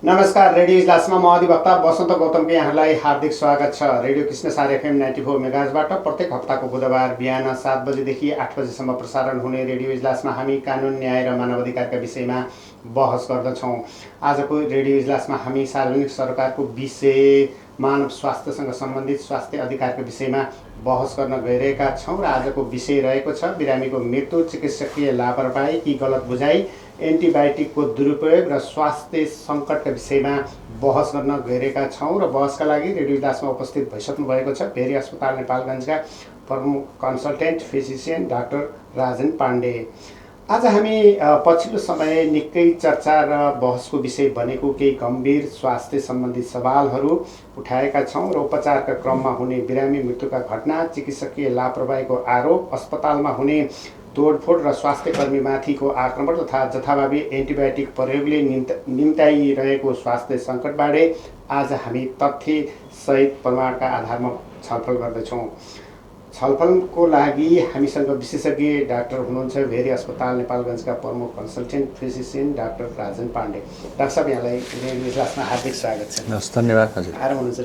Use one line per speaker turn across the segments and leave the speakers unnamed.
नमस्कार, रेडियो इजलासमा म अधिवक्ता वसन्त गौतमको यहाँलाई हार्दिक स्वागत छ। रेडियो कृष्णसार एफएम 94 मेगाहर्जबाट प्रत्येक हप्ताको बुधबार बिहान 7 बजेदेखि 8 बजेसम्म प्रसारण हुने रेडियो इजलासमा हामी कानुन, न्याय र मानव अधिकारका विषयमा बहस गर्दछौँ। आजको रेडियो इजलासमा हामी सार्वजनिक सरकारको विषय मानव स्वास्थ्यसँग सम्बन्धित स्वास्थ्य अधिकारको विषयमा बहस गर्न गइरहेका छौँ र आजको विषय रहेको छ बिरामीको मृत्यु, चिकित्सकीय लापरवाही कि गलत बुझाइ, एन्टिबायोटिकको दुरुपयोग र स्वास्थ्य सङ्कटका विषयमा बहस गर्न गइरहेका छौँ र बहसका लागि रेडियो इजलासमा उपस्थित भइसक्नु भएको छ भेरी अस्पताल नेपालगञ्जका प्रमुख consultant physician doctor Rajan Pande. आज हामी पछिल्लो समय निकै चर्चा र बहसको विषय बनेको केही गम्भीर स्वास्थ्य सम्बन्धी सवालहरू उठाएका छौँ र उपचारका क्रममा हुने बिरामी मृत्युका घटना, चिकित्सकीय लापरवाहीको आरोप, अस्पतालमा हुने तोडफोड र स्वास्थ्य कर्मीमाथिको आक्रमण तथा जथाभावी एन्टिबायोटिक प्रयोगले निम्ताइरहेको स्वास्थ्य सङ्कटबारे आज हामी तथ्यसहित प्रमाणका आधारमा छलफल गर्दैछौँ। छलफलको लागि हामीसँग विशेषज्ञ डाक्टर हुनुहुन्छ भेरी अस्पताल नेपालगञ्जका प्रमुख consultant physician doctor Rajan Pande. Doctor साहब, यहाँलाई रेडियो इजलासमा हार्दिक स्वागत छ।
धन्यवाद। हजुर,
आराम हुनुहुन्छ?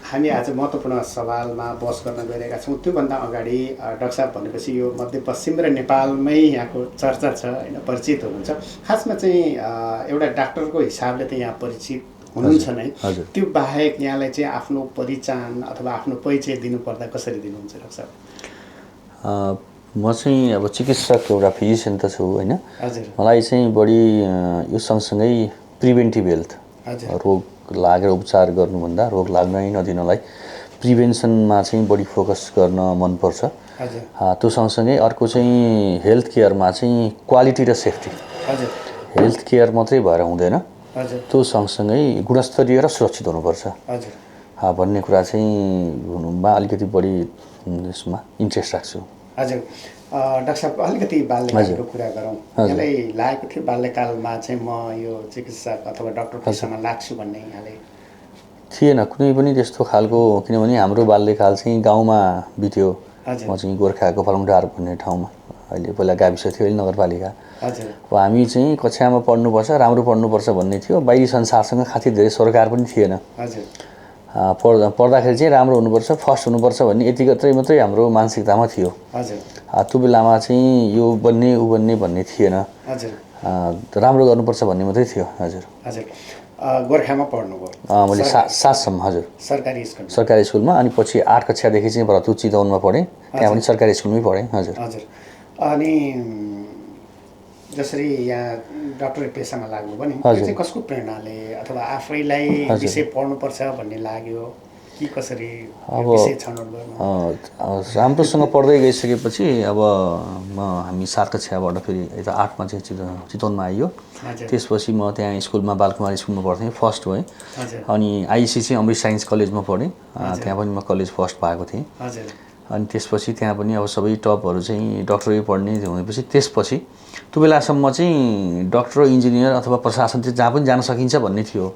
हामी आज महत्त्वपूर्ण सवालमा बहस गर्न गइरहेका छौँ। त्योभन्दा अगाडि डाक्टर साहब भनेपछि यो मध्यपश्चिम र नेपालमै यहाँको चर्चा छ होइन, परिचित हुनुहुन्छ। खासमा चाहिँ एउटा डाक्टरको हिसाबले त यहाँ परिचित हुनुहुन्छ नै, त्यो बाहेक यहाँलाई चाहिँ आफ्नो परिचय अथवा आफ्नो परिचय दिनुपर्दा कसरी दिनुहुन्छ डाक्टर साहब?
म चाहिँ अब चिकित्सक एउटा फिजिसियन त छु होइन।
हजुर।
मलाई चाहिँ बढी यो सँगसँगै प्रिभेन्टिभ हेल्थ, रोग लागेर उपचार गर्नुभन्दा रोग लाग्नै नदिनलाई प्रिभेन्सनमा चाहिँ बढी फोकस गर्न मनपर्छ। त्यो सँगसँगै अर्को चाहिँ हेल्थ केयरमा चाहिँ क्वालिटी र सेफ्टी, हेल्थ केयर मात्रै भएर हुँदैन, त्यो सँगसँगै गुणस्तरीय र सुरक्षित हुनुपर्छ भन्ने कुरा चाहिँ हुनुमा अलिकति बढी यसमा इन्ट्रेस्ट राख्छु।
हजुर। डाक्टर साहब, अलिकति बाल्यकालको कुरा गरौँ। यहाँलाई लागेको थियो बाल्यकालमा चाहिँ म यो चिकित्सक अथवा डक्टर पेसामा लाग्छु भन्ने? यहाँले
थिएन कुनै पनि त्यस्तो खालको, किनभने हाम्रो बाल्यकाल चाहिँ गाउँमा बित्यो। म चाहिँ गोर्खाको फलुङडार भन्ने ठाउँमा, अहिले पहिला गाविस थियो, अहिले नगरपालिका। अब हामी चाहिँ कक्षामा पढ्नुपर्छ, राम्रो पढ्नुपर्छ भन्ने थियो। बाहिरी संसारसँग खातिर धेरै सरकार पनि थिएन। पढ्दाखेरि चाहिँ राम्रो हुनुपर्छ, फर्स्ट हुनुपर्छ भन्ने यति मात्रै हाम्रो मानसिकतामा थियो। त्यो बेलामा चाहिँ यो बन्ने ऊ बन्ने भन्ने थिएन, राम्रो गर्नुपर्छ भन्ने मात्रै थियो। हजुर।
हजुर। गोर्खामा पढ्नुभयो?
मैले 7सम्म। हजुर, सरकारी स्कुलमा। अनि पछि 8 कक्षादेखि चाहिँ भरतपुर चितवनमा पढेँ, त्यहाँ पनि सरकारी स्कुलमै पढेँ। हजुर।
हजुर। अनि जसरी यहाँ डक्टर पेसामा लाग्नु पनि चाहिँ कसको प्रेरणाले अथवा आफैलाई विषय पढ्नुपर्छ भन्ने लाग्यो कि कसरी विषय छनौट गर्नु?
राम्रोसँग पढ्दै गइसकेपछि अब हामी 7 कक्षाबाट फेरि यता 8मा चाहिँ चितवनमा आइयो। त्यसपछि म त्यहाँ स्कुलमा बालकुमारी स्कुलमा पढ्थेँ, फर्स्ट भएँ। अनि आइसी चाहिँ अमृत साइन्स कलेजमा पढेँ, त्यहाँ पनि म कलेज फर्स्ट भएको थिएँ। अनि त्यसपछि त्यहाँ पनि अब सबै टपहरू चाहिँ डक्टरै पढ्ने हुनेपछि त्यसपछि त्यो बेलासम्म चाहिँ डक्टर, इन्जिनियर अथवा प्रशासन चाहिँ जहाँ पनि जान सकिन्छ भन्ने थियो।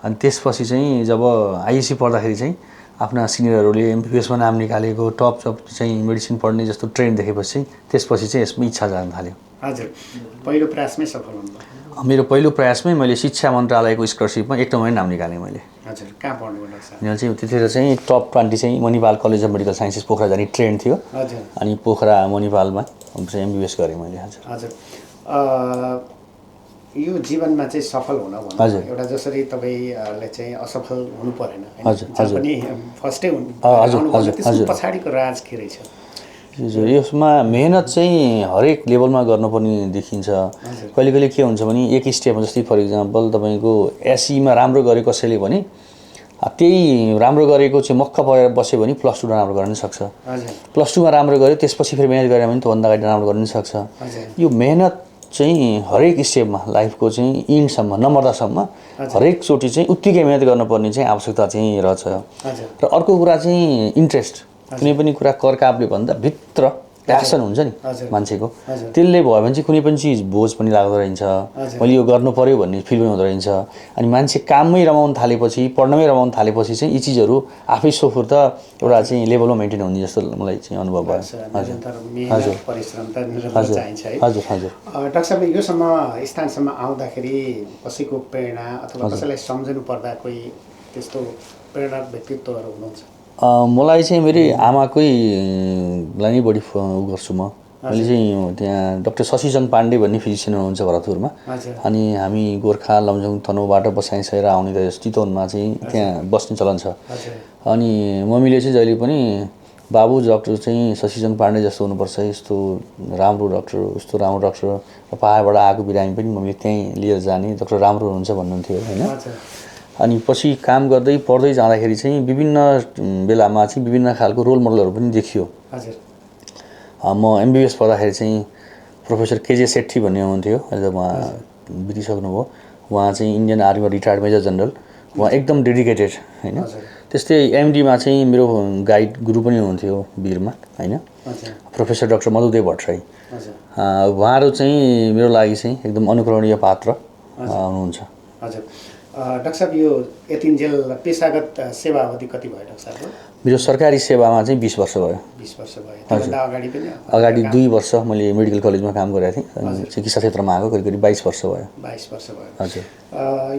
अनि त्यसपछि चाहिँ जब आइएससी पढ्दाखेरि चाहिँ आफ्ना सिनियरहरूले एमबिबिएसमा नाम निकालेको टप चाहिँ मेडिसिन पढ्ने जस्तो ट्रेन्ड देखेपछि चाहिँ त्यसपछि चाहिँ यसमा इच्छा जान थाल्यो।
हजुर। पहिलो प्रयासमै सफल हुनुभयो?
मेरो पहिलो प्रयासमै मैले शिक्षा मन्त्रालयको स्कलरसिपमा 1 नम्बरमा नाम निकालेँ मैले।
हजुर। कहाँ पढ्नुभयो डाक्टर?
यहाँ चाहिँ त्यतिखेर चाहिँ टप 20 चाहिँ Manipal college of medical sciences Pokhara जाने ट्रेन्ड थियो। अनि पोखरा मणिपालमा चाहिँ एमबिबिएस गरेँ मैले। हजुर।
हजुर। यो जीवनमा चाहिँ सफल हुन भन्नु एउटा जसरी तपाईँले चाहिँ असफल हुनु परेन, पनि फर्स्टै हुनु, पछाडिको राज के रहेछ?
यसमा मेहनत चाहिँ हरेक लेभलमा गर्नुपर्ने देखिन्छ। कहिले कहिले के हुन्छ भने एक स्टेपमा, जस्तै फर इक्जाम्पल तपाईँको एसईमा राम्रो गरे कसैले भने त्यही राम्रो गरेको चाहिँ मक्ख परेर बस्यो भने +2 राम्रो गर्न सक्छ। +2मा राम्रो गर्यो, त्यसपछि फेरि मेहनत गऱ्यो भने त्योभन्दा अगाडि राम्रो गर्न सक्छ। यो मेहनत चाहिँ हरेक स्टेपमा, लाइफको चाहिँ इन्डसम्म नमर्दासम्म हरेकचोटि चाहिँ उत्तिकै मेहनत गर्नुपर्ने चाहिँ आवश्यकता चाहिँ रहेछ। र अर्को कुरा चाहिँ इन्ट्रेस्ट, कुनै पनि कुरा करकापले भन्दा भित्र प्यासन हुन्छ नि मान्छेको त्यसले भयो भने चाहिँ कुनै पनि चिज बोझ पनि लाग्दो रहन्छ मैले यो गर्नु पर्यो भन्ने फिल पनि हुँदो रहन्छ अनि मान्छे काममै रमाउन थालेपछि पढ्नमै रमाउन थालेपछि चाहिँ यी चिजहरू आफै सोफुर्त एउटा चाहिँ लेभलमा मेन्टेन हुने जस्तो मलाई चाहिँ अनुभव भयो
हजुर परिश्रम त निरन्तर चाहिन्छ है हजुर हजुर डाक्टर साहब योसम्म स्थानसम्म आउँदाखेरि कसैको प्रेरणा अथवा कसैलाई सम्झनु पर्दा कोही त्यस्तो प्रेरणा व्यक्तित्वहरू हुनुहुन्छ
मलाई चाहिँ मेरो आमाकैलाई नै बढी उ गर्छु म मैले चाहिँ त्यहाँ डाक्टर शशिजङ पाण्डे भन्ने फिजिसियन हुनुहुन्छ भरतपुरमा अनि हामी गोर्खा लमजुङ तनहुबाट बसाइ सहेर आउने त चितवनमा चाहिँ त्यहाँ बस्ने चलन छ अनि मम्मीले चाहिँ जहिले पनि बाबु डाक्टर चाहिँ शशिजङ पाण्डे जस्तो हुनुपर्छ यस्तो राम्रो डाक्टर उस्तो राम्रो डाक्टर पाहाडबाट आएको बिरामी पनि मम्मीले त्यहीँ लिएर जाने डाक्टर राम्रो हुनुहुन्छ भन्नुहुन्थ्यो होइन अनि पछि काम गर्दै पढ्दै जाँदाखेरि चाहिँ विभिन्न बेलामा चाहिँ विभिन्न खालको रोल मोडलहरू पनि देखियो म एमबिबिएस पढ्दाखेरि चाहिँ प्रोफेसर केजे सेट्टी भन्ने हुनुहुन्थ्यो अहिले त उहाँ बितिसक्नुभयो उहाँ चाहिँ इन्डियन आर्मीमा रिटायर्ड मेजर जनरल उहाँ एकदम डेडिकेटेड होइन त्यस्तै एमडीमा चाहिँ मेरो गाइड गुरु पनि हुनुहुन्थ्यो वीरमा होइन प्रोफेसर डाक्टर मधुदेव भट्टराई उहाँहरू चाहिँ मेरो लागि चाहिँ एकदम अनुकरणीय पात्र हुनुहुन्छ
हजुर डाक्टर साहब यो यतिन्जेल पेशागत सेवा अवधि कति भयो डाक्टर साहब
मेरो सरकारी सेवामा चाहिँ 20 वर्ष भयो
20 वर्ष भयो त्योभन्दा अगाडि पनि
अगाडि 2 वर्ष मैले मेडिकल कलेजमा काम गरेको थिएँ अनि चिकित्सा क्षेत्रमा आएको करिब करिब 22 वर्ष भयो
22 वर्ष भयो
हजुर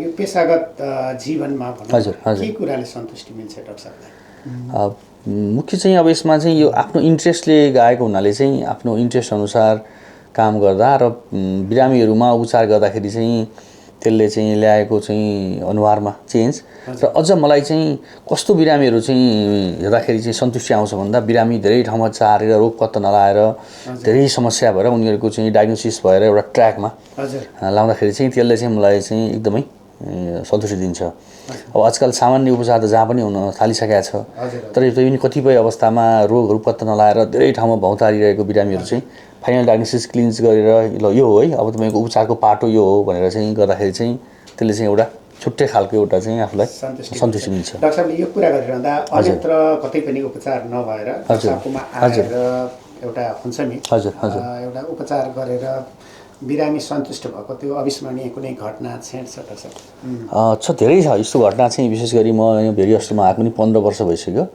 यो पेशागत जीवनमा
हजुर हजुर
के कुराले सन्तुष्टि मिल्छ डाक्टर साहबलाई
मुख्य चाहिँ अब यसमा चाहिँ यो आफ्नो इन्ट्रेस्टले गाएको हुनाले चाहिँ आफ्नो इन्ट्रेस्ट अनुसार काम गर्दा र बिरामीहरूमा उपचार गर्दाखेरि चाहिँ त्यसले चाहिँ ल्याएको चाहिँ अनुहारमा चेन्ज र अझ मलाई चाहिँ कस्तो बिरामीहरू चाहिँ हेर्दाखेरि चाहिँ सन्तुष्टि आउँछ भन्दा बिरामी धेरै ठाउँमा चारेर रोग पत्ता नलाएर धेरै समस्या भएर उनीहरूको चाहिँ डायग्नोसिस भएर एउटा ट्र्याकमा लाउँदाखेरि चाहिँ त्यसले चाहिँ मलाई चाहिँ एकदमै सन्तुष्टि दिन्छ अब आजकल सामान्य उपचार त जहाँ पनि हुन थालिसकेको छ तर त्यो पनि कतिपय अवस्थामा रोगहरू पत्ता नलाएर धेरै ठाउँमा भौँतारिरहेको बिरामीहरू चाहिँ फाइनल डायग्नोसिस क्लिन्स गरेर ल यो हो है अब तपाईँको उपचारको पाटो यो हो भनेर चाहिँ गर्दाखेरि चाहिँ त्यसले चाहिँ एउटा छुट्टै खालको एउटा चाहिँ आफूलाई सन्तुष्टि मिल्छ
डाक्टर साहबले यो कुरा गरिरहँदा अन्यत्र कतै पनि उपचार नभएर आफूमा आएर एउटा हुन्छ नि एउटा उपचार गरेर बिरामी सन्तुष्ट भएको त्यो अविस्मरणीय कुनै घटना छेड छ डाक्टर साहब
छ धेरै छ यस्तो घटना चाहिँ विशेष गरी म यो भेरी हस्पिटलमा आएको पनि 15 वर्ष भइसक्यो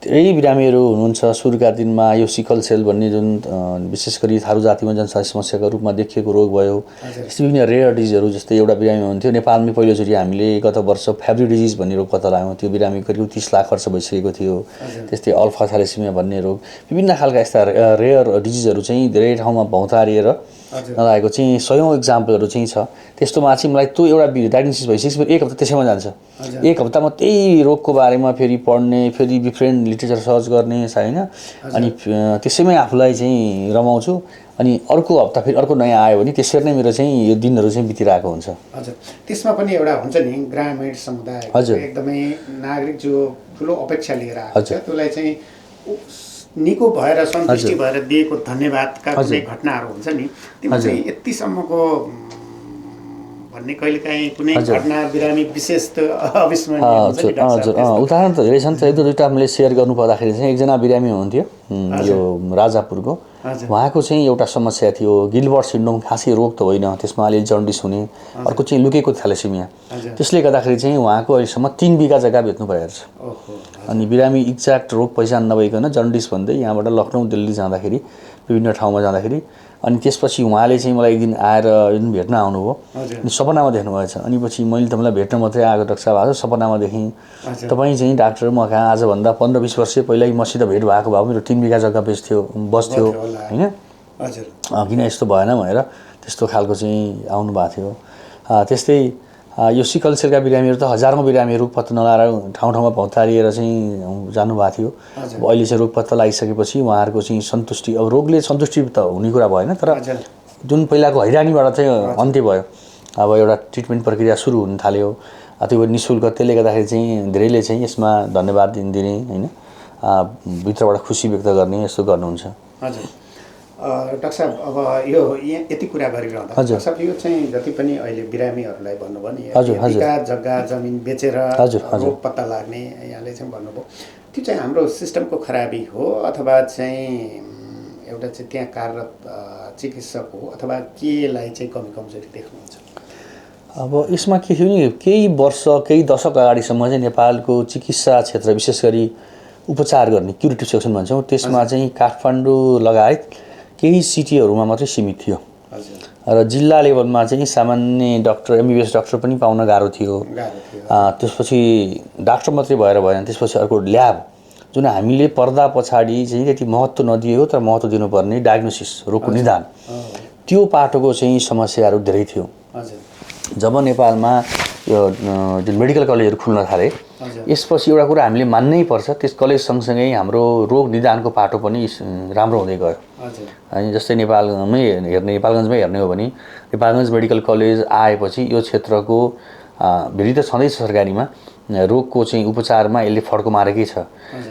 धेरै बिरामीहरू हुनुहुन्छ सुरुका दिनमा यो सिकल सेल भन्ने जुन विशेष गरी थारू जातिमा जनसाथी समस्याको रूपमा देखिएको रोग भयो यस्तो विभिन्न रेयर डिजिजहरू जस्तै एउटा बिरामी हुन्थ्यो नेपालमै पहिलोचोटि हामीले गत वर्ष फेब्री डिजिज भन्ने रोग पत्ता लगायौँ त्यो बिरामी करिब 30 लाख खर्च भइसकेको थियो त्यस्तै अल्फा थ्यालेसेमिया भन्ने रोग विभिन्न खालका यस्ता रेयर डिजिजहरू चाहिँ धेरै ठाउँमा भौँतारिएर नलागेको चाहिँ सयौं एक्जाम्पलहरू चाहिँ छ त्यस्तोमा चाहिँ मलाई त्यो एउटा डायग्नोसिस भइसकेपछि एक हप्ता त्यसैमा जान्छ एक हप्तामा त्यही रोगको बारेमा फेरि पढ्ने फेरि डिफ्रेन्ट लिटरेचर सर्च गर्ने होइन अनि त्यसैमै आफूलाई चाहिँ रमाउँछु अनि अर्को हप्ता फेरि अर्को नयाँ आयो भने त्यसरी नै मेरो चाहिँ यो दिनहरू चाहिँ बितिरहेको हुन्छ
हजुर त्यसमा पनि एउटा हुन्छ नि ग्रामीण समुदाय एकदमै नागरिक जो ठुलो अपेक्षा लिएर आएको छ त्यसलाई चाहिँ निको भएर सन्तुष्टि भएर दिएको धन्यवादका कुनै घटनाहरू हुन्छ नि त्यो चाहिँ यतिसम्मको भन्ने कहिलेकाहीँ कुनै घटना बिरामी विशेष अविस्मरणीय हुन्छ नि
हजुर उदाहरण त धेरै छन् एक दुईवटा मैले सेयर गर्नु पर्दाखेरि चाहिँ एकजना बिरामी हुनुहुन्थ्यो यो राजापुरको उहाँको चाहिँ एउटा समस्या थियो गिल्बर्ट सिन्ड्रोम खासै रोग त होइन त्यसमा अलि जन्डिस हुने अर्को चाहिँ लुकेको थ्यालेसेमिया त्यसले गर्दाखेरि चाहिँ उहाँको अहिलेसम्म 3 बिघा जग्गा बेच्नु परेको छ अनि बिरामी एक्ज्याक्ट रोग पहिचान नभइकन जन्डिस भन्दै यहाँबाट लखनऊ दिल्ली जाँदाखेरि विभिन्न ठाउँमा जाँदाखेरि अनि त्यसपछि उहाँले चाहिँ मलाई एक दिन आएर भेट्न आउनुभयो अनि सपनामा देख्नुभएछ अनि पछि मैले तपाईँलाई भेट्न मात्रै आएको डाक्टर साहब आज सपनामा देखेँ तपाईँ चाहिँ डाक्टर म कहाँ आजभन्दा 15-20 वर्ष पहिल्यै मसित भेट भएको भए मेरो 3 बिघा जग्गा बस्थ्यो होइन किन यस्तो भएन भनेर त्यस्तो खालको चाहिँ आउनु भएको थियो त्यस्तै यो सिकल सेलका बिरामीहरू त हजारौं बिरामीहरू पत्ता नलाएर ठाउँ ठाउँमा भौँतारिएर चाहिँ जानुभएको थियो अब अहिले चाहिँ रोग पत्ता लगाइसकेपछि उहाँहरूको चाहिँ सन्तुष्टि अब रोगले सन्तुष्टि त हुने कुरा भएन तर जुन पहिलाको हैरानीबाट चाहिँ अन्त्य भयो अब एउटा ट्रिटमेन्ट प्रक्रिया सुरु हुन थाल्यो त्यो निःशुल्क त्यसले गर्दाखेरि चाहिँ धेरैले चाहिँ यसमा धन्यवाद दिने होइन भित्रबाट खुसी व्यक्त गर्ने यस्तो गर्नुहुन्छ
हजुर डाक्टर साहब अब यो यति कुरा गरिरहँदा डाक्टर साहब यो चाहिँ जति पनि अहिले बिरामीहरूलाई भन्नुभयो नि जग्गा जमिन बेचेर रोग पत्ता लाग्ने यहाँले चाहिँ भन्नुभयो त्यो चाहिँ हाम्रो सिस्टमको खराबी हो अथवा चाहिँ एउटा चाहिँ त्यहाँ कार्यरत चिकित्सक हो अथवा केलाई चाहिँ कमी कमजोरी देख्नुहुन्छ?
अब यसमा के थियो नि, केही वर्ष केही दशक अगाडिसम्म चाहिँ नेपालको चिकित्सा क्षेत्र विशेष गरी उपचार गर्ने क्युरेटिभ सेक्सन भन्छौँ, त्यसमा चाहिँ काठमाडौँ लगायत केही सिटीहरूमा मात्रै सीमित थियो। र जिल्ला लेभलमा चाहिँ सामान्य डाक्टर एमबिबिएस डाक्टर पनि पाउन गाह्रो थियो। त्यसपछि डाक्टर मात्रै भएर भएन, त्यसपछि अर्को ल्याब जुन हामीले पर्दा पछाडि चाहिँ त्यति महत्त्व नदिएको तर महत्त्व दिनुपर्ने डायग्नोसिस रोगको निदान, त्यो पाटोको चाहिँ समस्याहरू धेरै थियो। जब नेपालमा यो जुन मेडिकल कलेजहरू खुल्न थाले यसपछि एउटा कुरा हामीले मान्नै पर्छ, त्यस कलेज सँगसँगै हाम्रो रोग निदानको पाटो पनि राम्रो हुँदै गयो। अनि जस्तै नेपालगञ्जमै हेर्ने हो भने नेपालगञ्ज मेडिकल कलेज आएपछि यो क्षेत्रको भिडी त छँदैछ सरकारीमा, रोगको चाहिँ उपचारमा यसले फड्को मारेकै छ।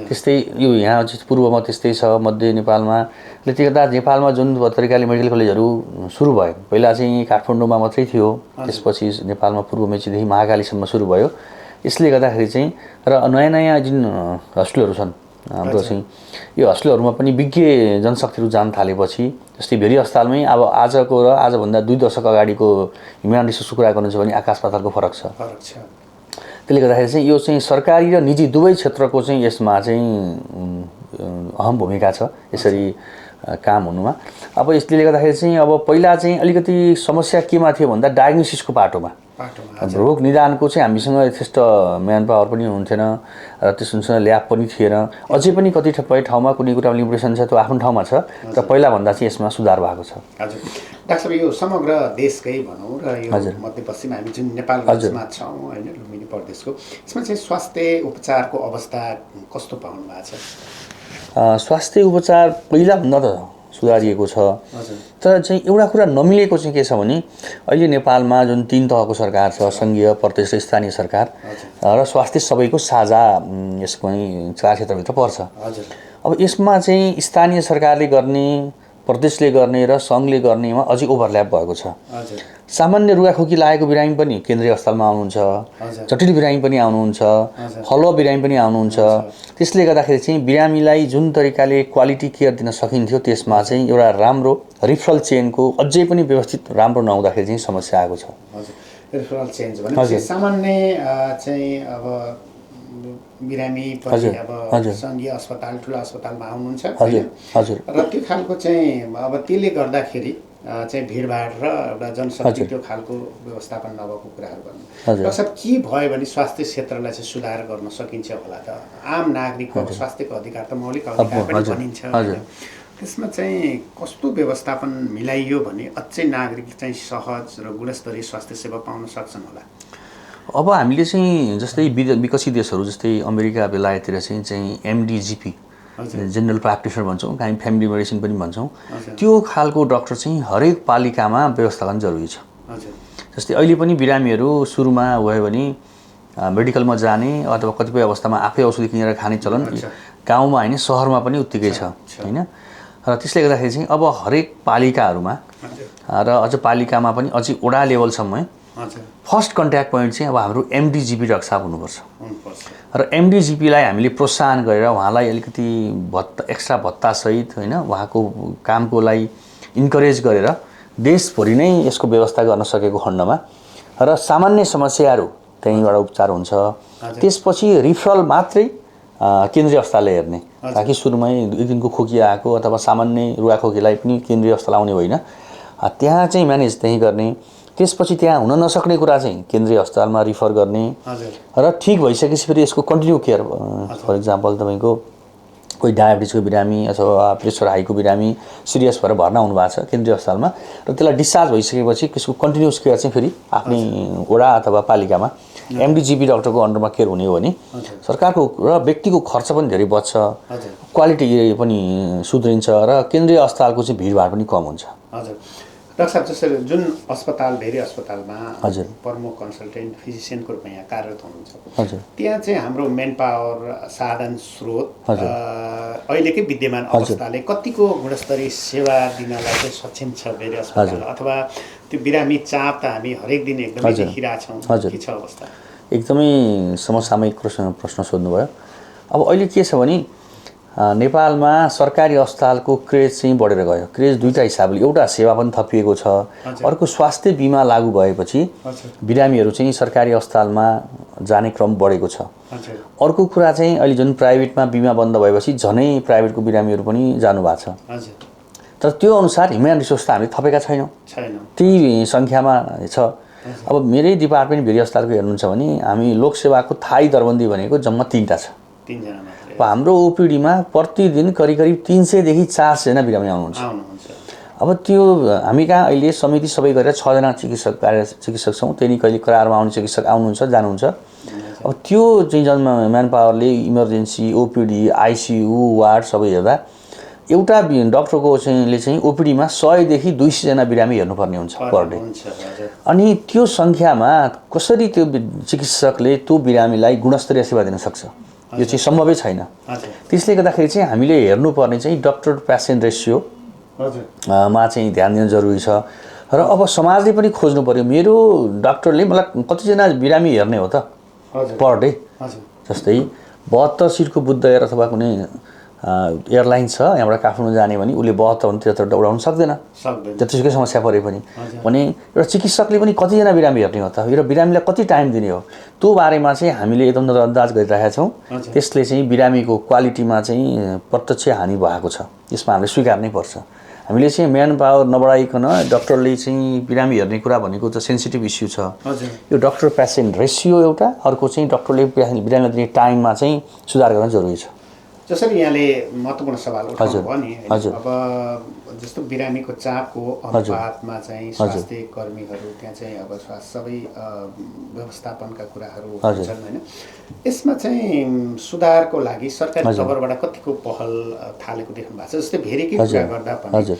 त्यस्तै यो यहाँ चाहिँ पूर्वमा त्यस्तै छ, मध्य नेपालमा। त्यसले गर्दा नेपालमा जुन तरिकाले मेडिकल कलेजहरू सुरु भयो, पहिला चाहिँ काठमाडौँमा मात्रै थियो, त्यसपछि नेपालमा पूर्व मेचीदेखि महाकालीसम्म सुरु भयो। यसले गर्दाखेरि चाहिँ र नयाँ नयाँ जुन हस्पिटलहरू छन् हाम्रो चाहिँ, यो हस्पिटलहरूमा पनि विज्ञ जनशक्तिहरू जान थालेपछि, जस्तै भेरी अस्पतालमै अब आजको र आजभन्दा 2 दशक अगाडिको ह्युमन रिसोर्सको कुरा गर्नु छ भने आकाश पातालको फरक छ। त्यसले गर्दाखेरि चाहिँ यो चाहिँ सरकारी र निजी दुवै क्षेत्रको चाहिँ यसमा चाहिँ अहम भूमिका छ यसरी काम हुनुमा। अब यसले गर्दाखेरि चाहिँ अब पहिला चाहिँ अलिकति समस्या केमा थियो भन्दा डायग्नोसिसको पाटोमा, रोग निदानको चाहिँ हामीसँग यथेष्ट म्यान पावर पनि हुन्थेन र त्यससँग ल्याब पनि थिएन। अझै पनि कति ठाउँमा कुनै कुरा लिमिटेसन छ, त्यो आफ्नो ठाउँमा छ, र पहिलाभन्दा चाहिँ यसमा सुधार भएको छ।
हजुर डाक्टर साहब, यो समग्र देशकै भनौँ र यो मध्यपश्चिम हामी जुन नेपालमा छौँ होइन, लुम्बिनी प्रदेशको, यसमा चाहिँ स्वास्थ्य उपचारको अवस्था कस्तो पाउनु भएको छ?
स्वास्थ्य उपचार पहिलाभन्दा त सुधारिएको छ, तर चाहिँ एउटा कुरा नमिलेको चाहिँ के छ भने अहिले नेपालमा जुन 3 तहको सरकार छ, सङ्घीय, प्रदेश र स्थानीय सरकार, र स्वास्थ्य सबैको साझा यसको 4 क्षेत्रभित्र पर्छ। अब यसमा चाहिँ स्थानीय सरकारले गर्ने, प्रदेशले गर्ने र सङ्घले गर्नेमा अझै ओभरल्याप भएको छ। सामान्य रुगाखोकी लागेको बिरामी पनि केन्द्रीय अस्पतालमा आउनुहुन्छ, जटिल बिरामी पनि आउनुहुन्छ, फलोअप बिरामी पनि आउनुहुन्छ। त्यसले गर्दाखेरि चाहिँ बिरामीलाई जुन तरिकाले क्वालिटी केयर दिन सकिन्थ्यो त्यसमा चाहिँ एउटा राम्रो रिफरल चेनको अझै पनि व्यवस्थित राम्रो नहुँदाखेरि चाहिँ समस्या आएको छ।
रिफरल चेन्ज भने सामान्य चाहिँ अब बिरामी पनि अब सङ्घीय अस्पताल, ठुलो अस्पतालमा आउनुहुन्छ र त्यो खालको चाहिँ अब त्यसले गर्दाखेरि चाहिँ भिडभाड र एउटा जनशक्ति त्यो खालको व्यवस्थापन नभएको कुराहरू गर्नु। डाक्टर साहब, के भयो भने स्वास्थ्य क्षेत्रलाई चाहिँ सुधार गर्न सकिन्छ होला त? आम नागरिकको स्वास्थ्यको अधिकार त मौलिक अधिकार पनि भनिन्छ, त्यसमा चाहिँ कस्तो व्यवस्थापन मिलाइयो भने अझै नागरिक चाहिँ सहज र गुणस्तरीय स्वास्थ्य सेवा पाउन सक्छन् होला?
अब हामीले चाहिँ जस्तै विकसित देशहरू जस्तै अमेरिका, बेलायततिर चाहिँ एमडिजिपी जेनरल प्र्याक्टिसनर भन्छौँ, हामी फ्यामिली मेडिसिन पनि भन्छौँ, त्यो खालको डाक्टर चाहिँ हरेक पालिकामा व्यवस्थापन जरुरी छ। जस्तै अहिले पनि बिरामीहरू सुरुमा भयो भने मेडिकलमा जाने अथवा कतिपय अवस्थामा आफै औषधि किनेर खाने चलन गाउँमा होइन सहरमा पनि उत्तिकै छ होइन। र त्यसले गर्दाखेरि चाहिँ अब हरेक पालिकाहरूमा र अझ पालिकामा पनि अझै वडा लेभलसम्म फर्स्ट कन्ट्याक्ट पोइन्ट चाहिँ अब हाम्रो एमडिजिपी डाक्टर साहब हुनुपर्छ। र एमडिजिपीलाई हामीले प्रोत्साहन गरेर उहाँलाई अलिकति एक्स्ट्रा भत्तासहित होइन, उहाँको कामको लागि इन्करेज गरेर देशभरि नै यसको व्यवस्था गर्न सकेको खण्डमा र सामान्य समस्याहरू त्यहीँबाट उपचार हुन्छ। त्यसपछि रिफरल मात्रै केन्द्रीय अस्पतालले हेर्ने, ताकि सुरुमै 1 दिनको खोकी आएको अथवा सामान्य रुगाखोकीलाई पनि केन्द्रीय अस्पताल आउने होइन, त्यहाँ चाहिँ म्यानेज त्यहीँ गर्ने। त्यसपछि त्यहाँ हुन नसक्ने कुरा चाहिँ केन्द्रीय अस्पतालमा रिफर गर्ने र ठिक भइसकेपछि फेरि यसको कन्टिन्यू केयर, फर इक्जाम्पल तपाईँको कोही डायबिटिजको बिरामी अथवा प्रेसर हाईको बिरामी सिरियस भएर भर्ना हुनुभएको छ केन्द्रीय अस्पतालमा र त्यसलाई डिस्चार्ज भइसकेपछि त्यसको कन्टिन्युस केयर चाहिँ फेरि आफ्नै वडा अथवा पालिकामा एमडिजिपी डाक्टरको अन्डरमा केयर हुने हो भने सरकारको र व्यक्तिको खर्च पनि धेरै बच्छ, क्वालिटी पनि सुध्रिन्छ र केन्द्रीय अस्पतालको चाहिँ भिडभाड पनि कम हुन्छ।
डाक्टर साहब, जसरी जुन अस्पताल भेरी अस्पतालमा प्रमुख कन्सल्टेन्ट फिजिसियनको रूपमा यहाँ कार्यरत हुनुहुन्छ, त्यहाँ चाहिँ हाम्रो मेन पावर साधन स्रोत अहिलेकै विद्यमान अवस्थाले कतिको गुणस्तरीय सेवा दिनलाई चाहिँ सक्षम छ भेरी अस्पताल, अथवा त्यो बिरामी चाप त हामी हरेक दिन एकदमै देखिरहेछौँ, के छ अवस्था?
एकदमै समसामयिक प्रश्न सोध्नुभयो। अब अहिले के छ भने नेपालमा सरकारी अस्पतालको क्रेज चाहिँ बढेर गयो। क्रेज दुईटा हिसाबले, एउटा सेवा पनि थपिएको छ, अर्को स्वास्थ्य बिमा लागू भएपछि बिरामीहरू चाहिँ सरकारी अस्पतालमा जाने क्रम बढेको छ। अर्को कुरा चाहिँ अहिले जुन प्राइभेटमा बिमा बन्द भएपछि झनै प्राइभेटको बिरामीहरू पनि जानुभएको छ। तर त्यो अनुसार ह्युमन रिसोर्स त हामीले थपेका छैनौँ, त्यही सङ्ख्यामा छ। अब मेरै डिपार्टमेन्ट भेरी अस्पतालको हेर्नुहुन्छ भने हामी लोकसेवाको थाई दरबन्दी भनेको जम्मा 3टा छ। अब हाम्रो ओपिडीमा प्रतिदिन करिब 300 देखि 400 जना बिरामी आउनुहुन्छ। अब त्यो हामी कहाँ अहिले समिति सबै गरेर 6 जना चिकित्सक छौँ। त्यही कहिले करारमा आउने चिकित्सक आउनुहुन्छ जानुहुन्छ। अब त्यो चाहिँ जन म्यान पावरले इमर्जेन्सी ओपिडी आइसियु वार्ड सबै हेर्दा एउटा डक्टरको चाहिँ ओपिडीमा 100 देखि 200 जना बिरामी हेर्नुपर्ने हुन्छ पर डे। अनि त्यो सङ्ख्यामा कसरी त्यो चिकित्सकले त्यो बिरामीलाई गुणस्तरीय सेवा दिन सक्छ, यो चाहिँ सम्भवै छैन। त्यसले गर्दाखेरि चाहिँ हामीले हेर्नुपर्ने चाहिँ डक्टर पेसेन्ट रेसियो मा चाहिँ ध्यान दिन जरुरी छ। र अब समाजले पनि खोज्नु पर्यो, मेरो डाक्टरले मलाई कतिजना बिरामी हेर्ने हो त पर डे। जस्तै 72 सिटको बुद्ध एयर अथवा कुनै एयरलाइन छ यहाँबाट काठमाडौँ जाने भने उसले 72 73 उडाउन सक्दैन, जतिसुकै समस्या परे पनि। भने एउटा चिकित्सकले पनि कतिजना बिरामी हेर्ने हो त, र बिरामीलाई कति टाइम दिने हो, त्यो बारेमा चाहिँ हामीले एकदम नजरअन्दाज गरिरहेका छौँ। त्यसले चाहिँ बिरामीको क्वालिटीमा चाहिँ प्रत्यक्ष हानि भएको छ, यसमा हामीले स्वीकार्नै पर्छ। हामीले चाहिँ म्यान पावर नबढाइकन डक्टरले चाहिँ बिरामी हेर्ने कुरा भनेको त सेन्सिटिभ इस्यु छ। यो डक्टर पेसेन्ट रेसियो एउटा, अर्को चाहिँ डक्टरले बिरामीलाई दिने टाइममा चाहिँ सुधार गर्न जरुरी छ।
जसरी यहाँले महत्त्वपूर्ण सवाल उठाउनु भयो नि, अब जस्तो बिरामीको चापको अनुपातमा चाहिँ स्वास्थ्य कर्मीहरू त्यहाँ चाहिँ अब सबै व्यवस्थापनका कुराहरू हुन्छन् हैन, यसमा चाहिँ सुधारको लागि सरकारी तर्फबाट कतिको पहल थालेको देख्नु भएको छ? जस्तै भेरीकै कुरा गर्दा पनि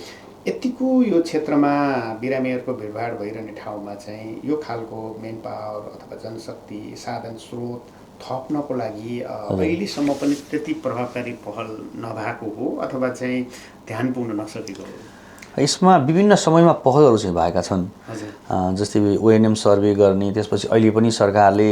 यतिको यो क्षेत्रमा बिरामीहरूको भिडभाड भइरहने ठाउँमा चाहिँ यो खालको मेन पावर अथवा जनशक्ति साधन स्रोत थप्नको लागि अहिलेसम्म पनि त्यति प्रभावकारी पहल नभएको हो अथवा चाहिँ ध्यान पुग्न नसकेको हो?
यसमा विभिन्न समयमा पहलहरू चाहिँ भएका छन्। जस्तै ओएनएम सर्वे गर्ने, त्यसपछि अहिले पनि सरकारले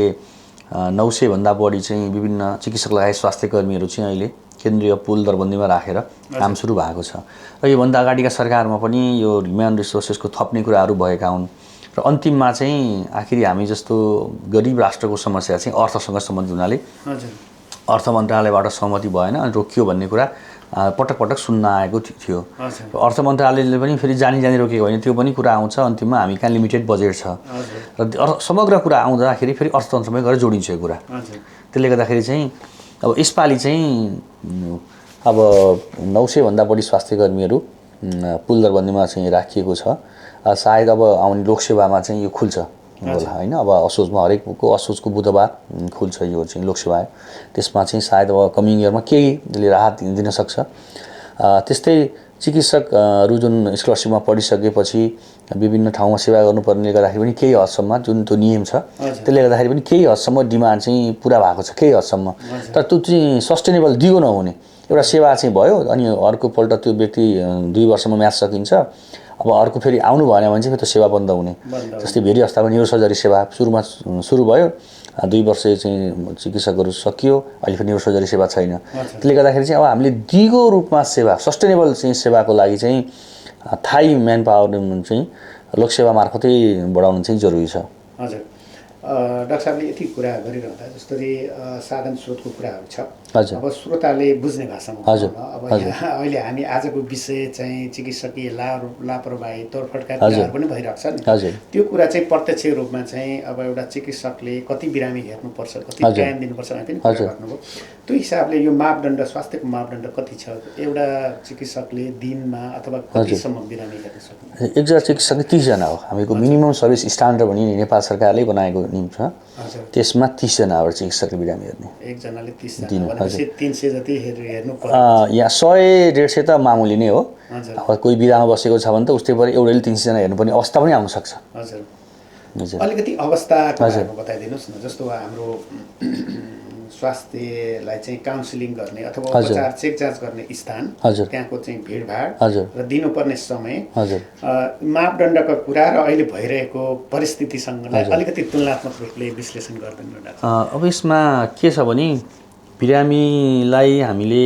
900 भन्दा बढी चाहिँ विभिन्न चिकित्सक लगायत स्वास्थ्य कर्मीहरू चाहिँ अहिले केन्द्रीय पुल दरबन्दीमा राखेर काम सुरु भएको छ। र योभन्दा अगाडिका सरकारमा पनि यो ह्युमन रिसोर्सेसको थप्ने कुराहरू भएका हुन्। र अन्तिममा चाहिँ आखिरी हामी जस्तो गरिब राष्ट्रको समस्या चाहिँ अर्थसँग सम्बन्धित हुनाले अर्थ मन्त्रालयबाट सहमति भएन अनि रोकियो भन्ने कुरा पटक पटक सुन्न आएको थियो। अर्थ मन्त्रालयले पनि फेरि जानी रोकेको होइन, त्यो पनि कुरा आउँछ। अन्तिममा हामी कहाँ लिमिटेड बजेट छ र समग्र कुरा आउँदाखेरि फेरि अर्थतन्त्रमै गएर जोडिन्छ यो कुरा। त्यसले गर्दाखेरि चाहिँ अब यसपालि चाहिँ अब 900 भन्दा बढी स्वास्थ्य कर्मीहरू पुल दरबन्दीमा चाहिँ राखिएको छ। सायद अब आउने लोकसेवामा चाहिँ यो खुल्छ होला हैन। अब असोजमा हरेकको असोजको बुधबार खुल्छ यो चाहिँ लोकसेवा, त्यसमा चाहिँ सायद अब कमिङ इयरमा केहीले राहत दिन सक्छ। त्यस्तै चिकित्सकहरू जुन स्कलरसिपमा पढिसकेपछि विभिन्न ठाउँमा सेवा गर्नुपर्नेले गर्दाखेरि पनि केही हदसम्म जुन त्यो नियम छ त्यसले गर्दाखेरि पनि केही हदसम्म डिमान्ड चाहिँ पुरा भएको छ केही हदसम्म। तर त्यो चाहिँ सस्टेनेबल दिगो नहुने एउटा सेवा चाहिँ भयो अनि अर्कोपल्ट त्यो व्यक्ति 2 वर्षमा म्याच सकिन्छ। अब अर्को फेरि आउनु भएन भने चाहिँ त्यो सेवा बन्द हुने। जस्तै भेरी अस्पतालमा न्युरोसर्जरी सेवा सुरुमा सुरु भयो, 2 वर्ष चाहिँ चिकित्सकहरू सकियो, अहिले फेरि न्युरोसर्जरी सेवा छैन। त्यसले गर्दाखेरि चाहिँ अब हामीले दिगो रूपमा सेवा सस्टेनेबल चाहिँ सेवाको लागि चाहिँ थाई म्यान पावर चाहिँ लोकसेवा मार्फतै बढाउनु चाहिँ जरुरी छ।
हजुर, डाक्टर साहबले यति कुरा गरिरहँदा जस्तै साधन स्रोतको कुराहरू छ, अब श्रोताले बुझ्ने भाषामा अब अहिले हामी आजको विषय चाहिँ चिकित्सकीय लापरवाही तोडफोडका कुराहरू पनि भइरहेको छ नि, त्यो कुरा चाहिँ प्रत्यक्ष रूपमा चाहिँ अब एउटा चिकित्सकले कति बिरामी हेर्नुपर्छ, कति टाइम दिनुपर्छ भने पनि कुरा गर्नुभयो। त्यो हिसाबले यो मापदण्ड स्वास्थ्यको मापदण्ड कति छ एउटा चिकित्सकले दिनमा अथवा कतिसम्म बिरामी हेर्न सक्छ?
एकजना चिकित्सकले 30 जना हो। हामीको मिनिमम सर्भिस स्ट्यान्डर्ड भनी नेपाल सरकारले बनाएको नियम छ, त्यसमा 30 जना हो चिकित्सकले बिरामी हेर्ने।
एकजनाले 30 जना भनेपछि 300 जति हेर्नु पर्छ।
यहाँ 100-150 त मामुली नै हो। अब कोही बिरामा बसेको छ भने त उस्तै परे एउटैले 300 जना हेर्नुपर्ने अवस्था पनि आउन सक्छ।
हजुर, अलिकति अवस्थाको बारेमा बताइदिनुहोस् न। जस्तो हाम्रो स्वास्थ्यलाई चाहिँ काउन्सिलिङ गर्ने अथवा उपचार चेक जाँच गर्ने स्थान, त्यहाँको चाहिँ भिडभाड र दिनुपर्ने समय, मापदण्डको कुरा र अहिले भइरहेको परिस्थितिसँगलाई अलिकति तुलनात्मक रूपले विश्लेषण गरिदिनु न।
अब यसमा के छ भने बिरामीलाई हामीले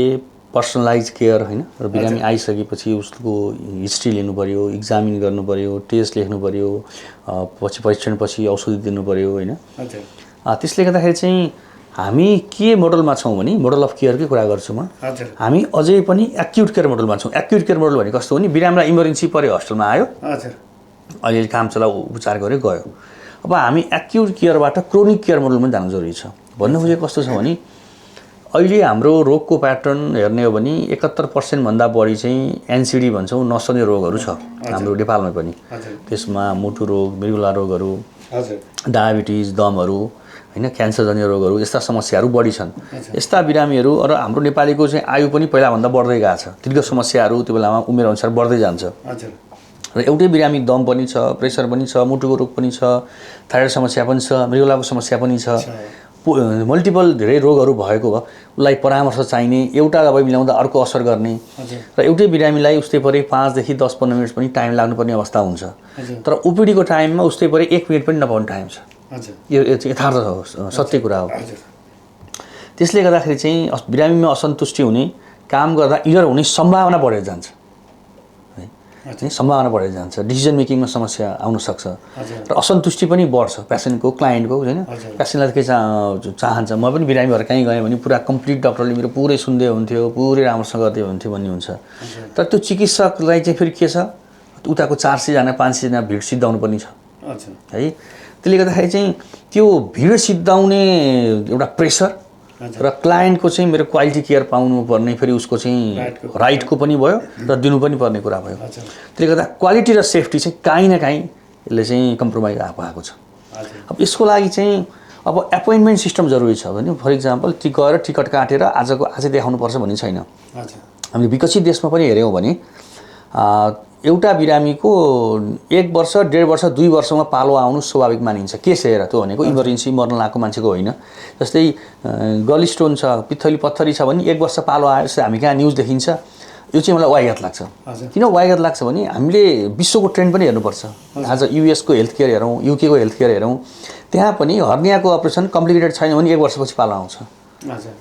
पर्सनलाइज केयर होइन र बिरामी आइसकेपछि उसको हिस्ट्री लिनु पऱ्यो, इक्जामिन गर्नु पऱ्यो, टेस्ट लेख्नु पऱ्यो, पछि परीक्षणपछि औषधि दिनु पऱ्यो होइन। त्यसले गर्दाखेरि चाहिँ हामी के मोडलमा छौँ भने मोडल अफ केयरकै कुरा गर्छु म। हामी अझै पनि एक्युट केयर मोडलमा छौँ। एक्युट केयर मोडल भनेको कस्तो हो नि, बिरामीलाई इमर्जेन्सी पऱ्यो, हस्पिटलमा आयो, अहिले काम चलाउ उपचार गऱ्यो गयो। अब हामी एक्युट केयरबाट क्रोनिक केयर मोडलमा जानु जरुरी छ। भन्नु खोजेको कस्तो छ भने अहिले हाम्रो रोगको प्याटर्न हेर्ने हो भने 71% भन्दा बढी चाहिँ एनसिडी भन्छौँ नसर्ने रोगहरू छ हाम्रो नेपालमा पनि। त्यसमा मुटु रोग, मृगुला रोगहरू, डायबिटिज, दमहरू होइन, क्यान्सरजन्य रोगहरू, यस्ता समस्याहरू बढी छन्। यस्ता बिरामीहरू र हाम्रो नेपालीको चाहिँ आयु पनि पहिलाभन्दा बढ्दै गएको छ। दीर्घ समस्याहरू त्यो बेलामा उमेर अनुसार बढ्दै जान्छ र एउटै बिरामी दम पनि छ, प्रेसर पनि छ, मुटुको रोग पनि छ, थाइरोइड समस्या पनि छ, मृगुलाको समस्या पनि छ, मल्टिपल धेरै रोगहरू भएको भए उसलाई परामर्श चाहिने, एउटा दबाई मिलाउँदा अर्को असर गर्ने र एउटै बिरामीलाई उस्तै परे 5 देखि 10-15 मिनट पनि टाइम लाग्नुपर्ने अवस्था हुन्छ। तर ओपिडीको टाइममा उस्तै परे 1 मिनट पनि नपाउने टाइम छ। यो यथार्थ हो, सत्य कुरा हो। त्यसले गर्दाखेरि चाहिँ बिरामीमा असन्तुष्टि हुने, काम गर्दा इरर हुने सम्भावना बढेर जान्छ, सम्भावना बढेर जान्छ। डिसिजन मेकिङमा समस्या आउन सक्छ र असन्तुष्टि पनि बढ्छ पेसेन्टको, क्लाइन्टको होइन। पेसेन्टलाई के चाहन्छ, म पनि बिरामीहरू कहीँ गएँ भने पुरा कम्प्लिट डक्टरले मेरो पुरै सुन्दै हुन्थ्यो, पुरै राम्रोसँग गर्दै हुन्थ्यो भन्ने हुन्छ। तर त्यो चिकित्सकलाई चाहिँ फेरि के छ, उताको 400 जना 500 जना भिड सिद्धाउनु पनि छ है। त्यसले गर्दाखेरि चाहिँ त्यो भिड सिद्धाउने एउटा प्रेसर र क्लाइन्टको चाहिँ मेरो क्वालिटी केयर पाउनु पर्ने फेरि उसको चाहिँ राइटको पनि भयो र दिनु पनि पर्ने कुरा भयो। त्यसले गर्दा क्वालिटी र सेफ्टी चाहिँ काहीँ न काहीँ यसले चाहिँ कम्प्रोमाइज भएको छ। अब यसको लागि चाहिँ अब एपोइन्टमेन्ट सिस्टम जरुरी छ भने फर इक्जाम्पल गएर टिकट काटेर आजै देखाउनुपर्छ भन्ने छैन। हामीले विकसित देशमा पनि हेऱ्यौँ भने एउटा बिरामीको 1 वर्ष, 1.5 वर्ष, 2 वर्षमा पालो आउनु स्वाभाविक मानिन्छ। के हेर त्यो भनेको इमर्जेन्सी मर्न लागेको मान्छेको होइन। जस्तै गली स्टोन छ, पित्थली पत्थरी छ भने 1 वर्ष पालो आयो जस्तै हामी कहाँ न्युज देखिन्छ। यो चाहिँ मलाई वाहियात लाग्छ। किन वाहियात लाग्छ भने हामीले विश्वको ट्रेन्ड पनि हेर्नुपर्छ। आज युएसको हेल्थ केयर हेरौँ, युकेको हेल्थ केयर हेरौँ, त्यहाँ पनि हर्नियाको अपरेसन कम्प्लिकेटेड छैन भने 1 वर्षपछि पालो आउँछ।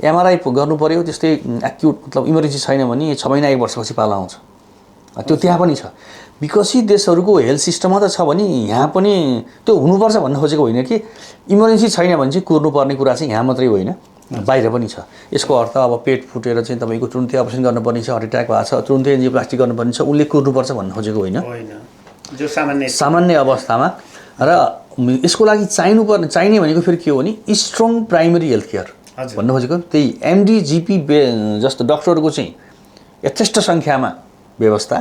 एमआरआई गर्नु पर्यो, त्यस्तै एक्युट मतलब इमर्जेन्सी छैन भने 6 महिना 1 वर्षपछि पालो आउँछ। त्यो त्यहाँ पनि छ। विकसित देशहरूको हेल्थ सिस्टममा त छ भने यहाँ पनि त्यो हुनुपर्छ भन्न खोजेको होइन कि इमर्जेन्सी छैन भने चाहिँ कुर्नुपर्ने कुरा चाहिँ यहाँ मात्रै होइन, बाहिर पनि छ। यसको अर्थ अब पेट फुटेर चाहिँ तपाईँको तुरुन्तै अपरेसन गर्नुपर्ने छ, हार्ट एट्याक भएको छ, तुरुन्तै एन्जियोप्लास्टी गर्नुपर्ने छ, उसले कुर्नुपर्छ भन्न खोजेको होइन,
जो
सामान्य अवस्थामा। र यसको लागि चाहिने भनेको फेरि के हो भने स्ट्रङ प्राइमेरी हेल्थ केयर भन्न खोजेको। त्यही एमडी जिपी जस्तो डक्टरहरूको चाहिँ यथेष्ट सङ्ख्यामा व्यवस्था,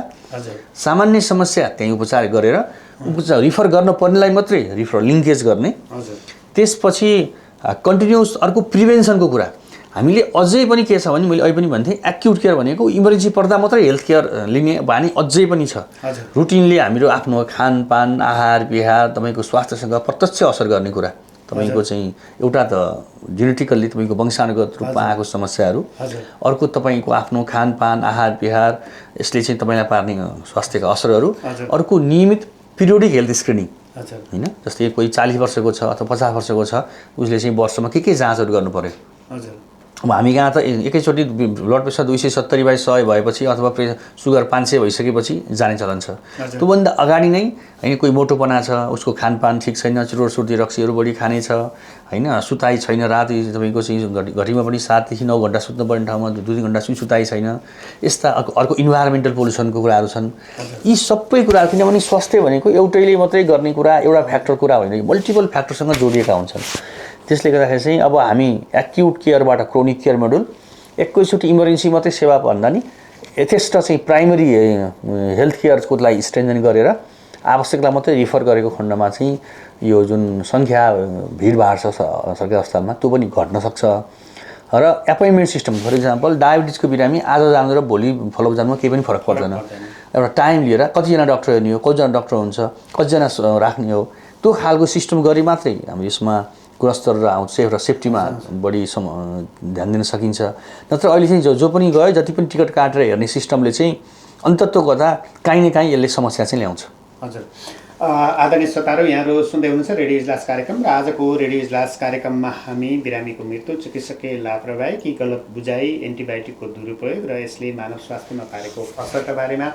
सामान्य समस्या त्यही उपचार गरेर उपचार रिफर गर्न पर्नेलाई मात्रै रिफर लिङ्केज गर्ने। त्यसपछि कन्टिन्युस अर्को प्रिभेन्सनको कुरा हामीले अझै पनि के छ भने मैले अहिले पनि भन्थेँ एक्युट केयर भनेको इमर्जेन्सी पर्दा मात्रै हेल्थ केयर लिने बानी अझै पनि छ। रुटिनले हाम्रो आफ्नो खानपान, आहार विहार तपाईँको स्वास्थ्यसँग प्रत्यक्ष असर गर्ने कुरा। तपाईँको चाहिँ एउटा त जेनेटिकल्ली तपाईँको वंशानुगत रूपमा आएको समस्याहरू, अर्को तपाईँको आफ्नो खानपान, आहार विहार, यसले चाहिँ तपाईँलाई पार्ने स्वास्थ्यका असरहरू, अर्को नियमित पिरियोडिक हेल्थ स्क्रिनिङ होइन। जस्तै कोही 40 वर्षको छ अथवा 50 वर्षको छ, उसले चाहिँ वर्षमा के जाँचहरू गर्नु पर्यो। अब हामी कहाँ त एकैचोटि ब्लड प्रेसर 270/100 भएपछि अथवा सुगर 500 भइसकेपछि जाने चलन छ। त्योभन्दा अगाडि नै होइन कोही मोटोपना छ, उसको खानपान ठिक छैन, चुरोट सुर्ती रक्सीहरू बढी खाने छ होइन, सुताइ छैन, राति तपाईँको चाहिँ घटीमा पनि 7 देखि 9 घन्टा सुत्नुपर्ने ठाउँमा 2-3 घन्टा सुताइ छैन, यस्ता अर्को इन्भाइरोमेन्टल पोल्युसनको कुराहरू छन्। यी सबै कुराहरू, किनभने स्वास्थ्य भनेको एउटैले मात्रै गर्ने कुरा, एउटा फ्याक्टर कुरा होइन, मल्टिपल फ्याक्टरसँग जोडिएका हुन्छन्। त्यसले गर्दाखेरि चाहिँ अब हामी एक्युट केयरबाट क्रोनिक केयर मोडल, एकैचोटि इमर्जेन्सी मात्रै सेवा भन्दा नि यथेष्ट चाहिँ प्राइमेरी हेल्थ केयरको लागि स्ट्रेन्थन गरेर आवश्यकता मात्रै रिफर गरेको खण्डमा चाहिँ यो जुन सङ्ख्या भिडभाड छ सरकारी अस्पतालमा त्यो पनि घट्न सक्छ। र एपोइन्टमेन्ट सिस्टम फर इक्जाम्पल डायबिटिजको बिरामी आज जानु र भोलि फलोअप जानुमा केही पनि फरक पर्दैन। एउटा टाइम लिएर कतिजना डक्टर हेर्ने हो, कतिजना डक्टर हुन्छ, कतिजना राख्ने हो, त्यो खालको सिस्टम गरी मात्रै हाम्रो यसमा गुणस्तर र आउँछ र सेफ्टीमा बढी ध्यान दिन सकिन्छ। नत्र अहिले चाहिँ जो पनि गयो, जति पनि टिकट काटेर हेर्ने सिस्टमले चाहिँ अन्तत्व गर्दा काहीँ न काहीँ यसले समस्या चाहिँ ल्याउँछ।
हजुर, आदरणीय श्रोताहरू, यहाँहरू सुन्दै हुनुहुन्छ रेडियो इजलास कार्यक्रम र आजको रेडियो इजलास कार्यक्रममा हामी बिरामीको मृत्यु, चिकित्सकीय लापरवाही कि गलत बुझाइ, एन्टिबायोटिकको दुरुपयोग र यसले मानव स्वास्थ्यमा पारेको असरका बारेमा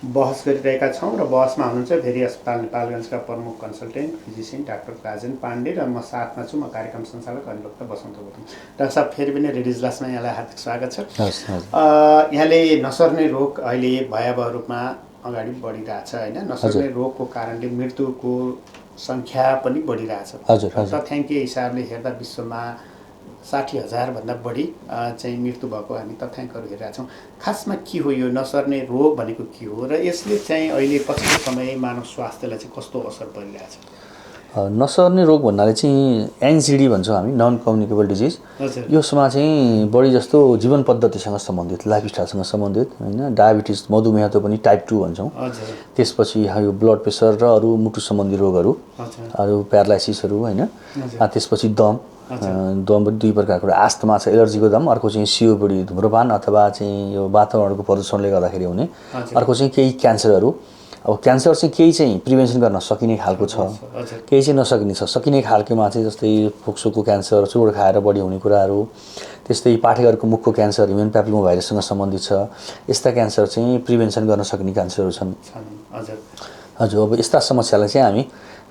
बहस गरिरहेका छौँ र बहसमा हुनुहुन्छ भेरी अस्पताल नेपालगञ्जका प्रमुख consultant physician doctor Rajan Pande र म साथमा छु, म कार्यक्रम सञ्चालक अधिवक्ता बसन्त गौतम। डाक्टर साहब, फेरि पनि रेडियो इजलासमा यहाँलाई हार्दिक स्वागत छ। यहाँले नसर्ने रोग अहिले भयावह रूपमा अगाडि बढिरहेछ होइन, नसर्ने रोगको कारणले मृत्युको सङ्ख्या पनि बढिरहेछ। तथ्याङ्कीय हिसाबले हेर्दा विश्वमा 60,000 भन्दा बढी चाहिँ मृत्यु भएको हामी तथ्याङ्कहरू हेरिरहेछौँ। खासमा के हो यो नसर्ने रोग भनेको के हो र यसले चाहिँ अहिले पछिल्लो समय मानव स्वास्थ्यलाई चाहिँ कस्तो असर परिरहेछ?
नसर्ने रोग भन्नाले चाहिँ एनसिडी भन्छौँ हामी, नन कम्युनिकेबल डिजिज। यसमा चाहिँ बढी जस्तो जीवन पद्धतिसँग सम्बन्धित, लाइफस्टाइलसँग सम्बन्धित होइन, डायबिटिज, मधुमेह त पनि टाइप 2 भन्छौँ। त्यसपछि यो ब्लड प्रेसर र अरू मुटु सम्बन्धी रोगहरू, अरू प्यारालाइसिसहरू होइन। त्यसपछि दम पनि दुई प्रकारको, आस्थमा छ, एलर्जीको दम, अर्को चाहिँ सिओपीडी, धुम्रपान अथवा चाहिँ यो वातावरणको प्रदूषणले गर्दाखेरि हुने, अर्को चाहिँ केही क्यान्सरहरू। अब क्यान्सर चाहिँ केही चाहिँ प्रिभेन्सन गर्न सकिने खालको छ, केही चाहिँ नसकिने छ। सकिने खालकोमा चाहिँ जस्तै फोक्सोको क्यान्सर, चुरोट खाएर बढी हुने कुराहरू, त्यस्तै पाठेघरको मुखको क्यान्सर ह्युमन प्यापिलोमा भाइरससँग सम्बन्धित छ। यस्ता क्यान्सर चाहिँ प्रिभेन्सन गर्न सकिने क्यान्सरहरू छन्। हजुर, अब यस्ता समस्यालाई चाहिँ हामी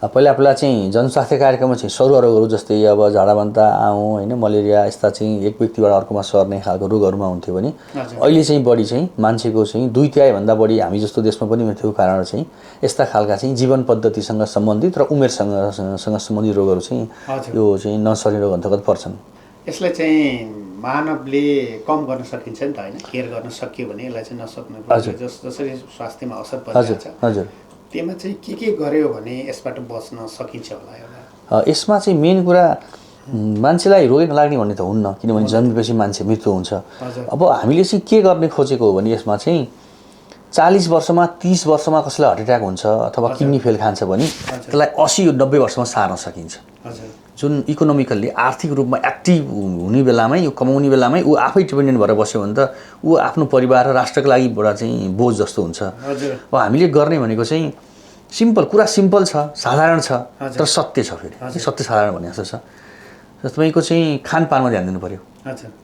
पहिला चाहिँ जनस्वास्थ्य कार्यक्रममा चाहिँ सरुवा रोगहरू जस्तै अब झाडाबान्ता, आउँ होइन, मलेरिया, यस्ता चाहिँ एक व्यक्तिबाट अर्कोमा सर्ने खालको रोगहरूमा हुन्थ्यो भने अहिले चाहिँ बढी चाहिँ मान्छेको चाहिँ 2/3 बढी हामी जस्तो देशमा पनि मृत्युको कारण चाहिँ यस्ता खालका चाहिँ जीवन पद्धतिसँग सम्बन्धित र उमेरसँग सम्बन्धित रोगहरू चाहिँ यो चाहिँ नसर्ने रोग अन्तर्गत पर्छन्।
यसलाई चाहिँ मानवले कम गर्न सकिन्छ नि त होइन, केयर गर्न सकियो भने यसलाई चाहिँ नसक्ने जसरी स्वास्थ्यमा असर परिरहेछ।
हजुर,
त्यसमा चाहिँ के गर्यो भने यसबाट बच्न सकिन्छ होला?
यसमा चाहिँ मेन कुरा मान्छेलाई रोगै नलाग्ने भन्ने त हुन्न, किनभने जन्मेपछि मान्छे मृत्यु हुन्छ। अब हामीले चाहिँ के गर्ने खोजेको हो भने यसमा चाहिँ 40 वर्षमा 30 वर्षमा कसैलाई हार्ट एट्याक हुन्छ अथवा किडनी फेल खान्छ भने त्यसलाई 80-90 वर्षमा सार्न सकिन्छ। जुन इकोनोमिकल्ली आर्थिक रूपमा एक्टिभ हुने बेलामै, यो कमाउने बेलामै ऊ आफै डिपेन्डेन्ट भएर बस्यो भने त ऊ आफ्नो परिवार र राष्ट्रको लागि बडा चाहिँ बोझ जस्तो हुन्छ। अब हामीले गर्ने भनेको चाहिँ सिम्पल कुरा, सिम्पल छ, साधारण छ, तर सत्य छ। फेरि सत्य साधारण भन्ने जस्तो छ। तपाईँको चाहिँ खानपानमा ध्यान दिनु पऱ्यो,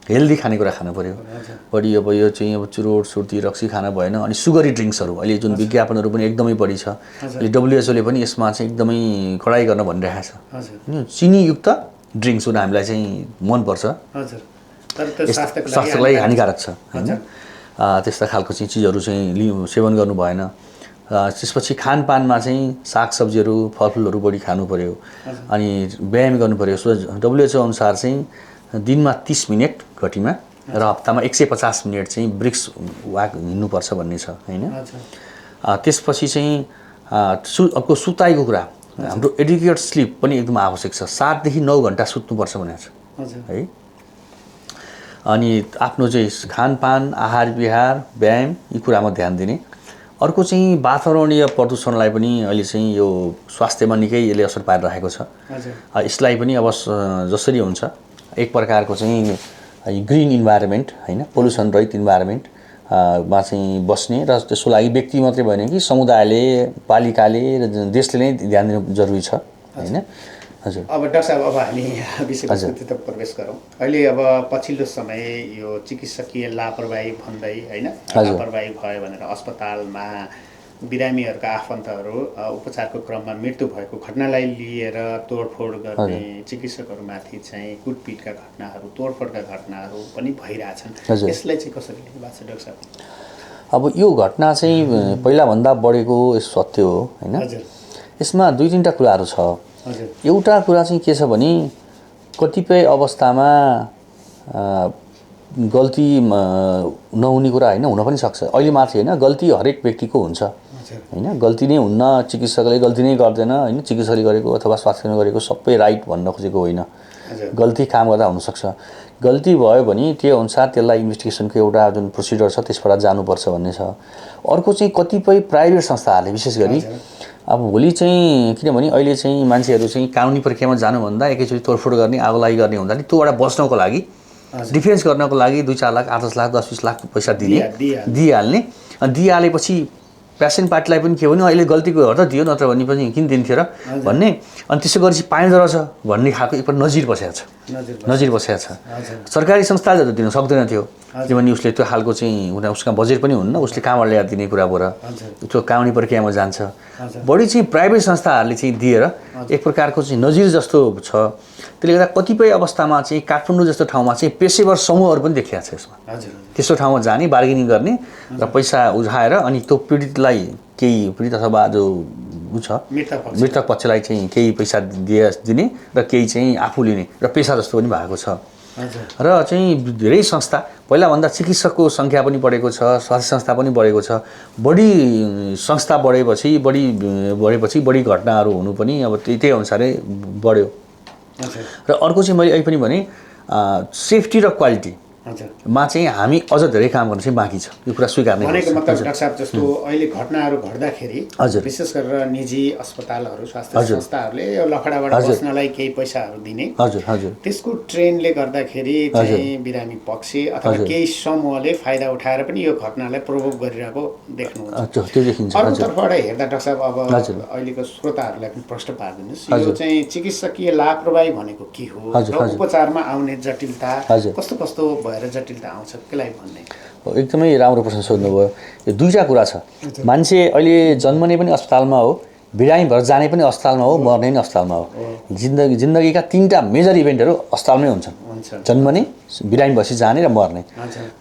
हेल्दी खानेकुरा खानु पऱ्यो। बढी अब यो चाहिँ अब चुरोट, सुर्ती, रक्सी खाना भएन। अनि सुगरी ड्रिङ्क्सहरू अहिले जुन विज्ञापनहरू पनि एकदमै बढी छ, अहिले WHO ले पनि यसमा चाहिँ एकदमै कडाइ गर्न भनिरहेको छ। चिनीयुक्त ड्रिङ्क्स हुन हामीलाई चाहिँ मनपर्छ, स्वास्थ्यलाई हानिकारक छ होइन। त्यस्ता खालको चाहिँ चिजहरू चाहिँ सेवन गर्नु भएन। त्यसपछि खानपानमा चाहिँ सागसब्जीहरू, फलफुलहरू बढी खानु पऱ्यो। अनि व्यायाम गर्नु पऱ्यो। WHO अनुसार चाहिँ दिनमा 30 मिनट घटीमा र हप्तामा 150 मिनट चाहिँ ब्रिक्स वाक हिँड्नुपर्छ भन्ने छ होइन। त्यसपछि चाहिँ अर्को सुताइको कुरा, हाम्रो एडिक्वेट स्लिप पनि एकदम आवश्यक छ। 7 देखि 9 घन्टा सुत्नुपर्छ भनेको छ है। अनि आफ्नो चाहिँ खानपान, आहार विहार, व्यायाम यी कुरामा ध्यान दिने। अर्को चाहिँ वातावरणीय प्रदूषणलाई पनि अहिले चाहिँ यो स्वास्थ्यमा निकै यसले असर पारिरहेको छ। यसलाई पनि अब जसरी हुन्छ एक प्रकारको चाहिँ ग्रिन इन्भाइरोमेन्ट होइन, पोल्युसन रहित इन्भाइरोमेन्टमा चाहिँ बस्ने र त्यसको लागि व्यक्ति मात्रै भएन कि समुदायले, पालिकाले र देशले नै ध्यान दिनु जरुरी छ होइन। हजुर,
अब डाक्टर साहब, अब हामी विषयवस्तुतिर प्रवेश गरौँ। अहिले अब पछिल्लो समय यो चिकित्सकीय लापरवाही भन्दै होइन, लापरवाही भयो भनेर अस्पतालमा बिरामीहरूका आफन्तहरू उपचारको क्रममा मृत्यु भएको घटनालाई लिएर तोडफोड गर्ने, चिकित्सकहरूमाथि चाहिँ कुटपिटका घटनाहरू, तोडफोडका घटनाहरू पनि भइरहेछन्। यसलाई चाहिँ कसरी लिनु भएको छ डाक्टर साहब?
अब यो घटना चाहिँ पहिलाभन्दा बढेको सत्य हो होइन। यसमा 2-3टा कुराहरू छ। एउटा कुरा चाहिँ के छ भने कतिपय अवस्थामा गल्ती नहुने कुरा होइन, हुन पनि सक्छ। अहिले मात्रै होइन, गल्ती हरेक व्यक्तिको हुन्छ होइन। गल्ती नै हुन्न, चिकित्सकले गल्ती नै गर्दैन होइन। चिकित्सकले गरेको अथवा स्वास्थ्यले गरेको सबै राइट भन्न खोजेको होइन। गल्ती काम गर्दा हुनसक्छ। गल्ती भयो भने त्यो अनुसार त्यसलाई इन्भेस्टिगेसनको एउटा जुन प्रोसिडर छ त्यसबाट जानुपर्छ भन्ने छ। अर्को चाहिँ कतिपय प्राइभेट संस्थाहरूले विशेष गरी अब भोलि चाहिँ, किनभने अहिले चाहिँ मान्छेहरू चाहिँ कानुनी प्रक्रियामा जानुभन्दा एकैचोटि तोडफोड गर्ने, आगोलागी गर्ने हुँदा नि त्योबाट बच्नको लागि, डिफेन्स गर्नको लागि 2-4 लाख, 8-10 लाख, 10-20 लाख पैसा दिइहाल्ने। अनि दिइहालेपछि पेसेन्ट पार्टीलाई पनि के भन्यो अहिले गल्तीको हो त दियो नत्र भने पनि किन दिन्थ्यो र भन्ने अनि त्यसो गरेपछि पाइँदो रहेछ भन्ने खालको एक नजिर बसेको छ नजिर बसेको छ सरकारी संस्थाले त दिन सक्दैन थियो किनभने उसले त्यो खालको चाहिँ उसका बजेट पनि हुन्न उसले कहाँबाट ल्याएर दिने कुरा हो र त्यो कानुनी प्रक्रियामा जान्छ बढी चाहिँ प्राइभेट संस्थाहरूले चाहिँ दिएर एक प्रकारको चाहिँ नजिर जस्तो छ त्यसले गर्दा कतिपय अवस्थामा चाहिँ काठमाडौँ जस्तो ठाउँमा चाहिँ पेशेवर समूहहरू पनि देखिएको छ यसमा त्यस्तो ठाउँमा जाने बार्गेनिङ गर्ने र पैसा उझाएर अनि त्यो पीडितलाई केही पीडित अथवा जो ऊ छ मृतक पक्षलाई चाहिँ केही पैसा दिने र केही चाहिँ आफू लिने र पेसा जस्तो पनि भएको छ र चाहिँ धेरै संस्था पहिलाभन्दा चिकित्सकको सङ्ख्या पनि बढेको छ स्वास्थ्य संस्था पनि बढेको छ बढी संस्था बढेपछि बढी घटनाहरू हुनु पनि अब त्यही अनुसारै बढ्यो र अर्को चाहिँ मैले अहिले पनि भने सेफ्टी र क्वालिटी मा चाहिँ हामी अझ धेरै काम गर्न चाहिँ बाँकी छ यो कुरा स्वीकार्ने
भनेको मतलब डाक्टर साहब जस्तो अहिले घटनाहरू घट्दाखेरि विशेष गरेर निजी अस्पतालहरू स्वास्थ्य संस्थाहरूले यो लफडाबाट बस्नलाई केही पैसाहरू दिने त्यसको ट्रेन्डले गर्दाखेरि चाहिँ बिरामी पक्ष अथवा केही समूहले फाइदा उठाएर पनि यो घटनालाई प्रोभोक गरिरहेको देख्नुहुन्छ अर्कोतर्फबाट हेर्दा डाक्टर साहब अब अहिलेको श्रोताहरूलाई पनि प्रश्न पारिदिनुहोस् यो चाहिँ चिकित्सकीय लापरवाही भनेको के हो र उपचारमा आउने जटिलता कस्तो कस्तो भएर जटिलता आउँछ केलाई भन्ने
एकदमै राम्रो प्रश्न सोध्नुभयो यो दुईटा कुरा छ मान्छे अहिले जन्मने पनि अस्पतालमा हो बिरामी भएर जाने पनि अस्पतालमा हो मर्ने पनि अस्पतालमा हो जिन्दगीका तीनटा मेजर इभेन्टहरू अस्पतालमै हुन्छन् जन्मने बिरामी भएपछि जाने र मर्ने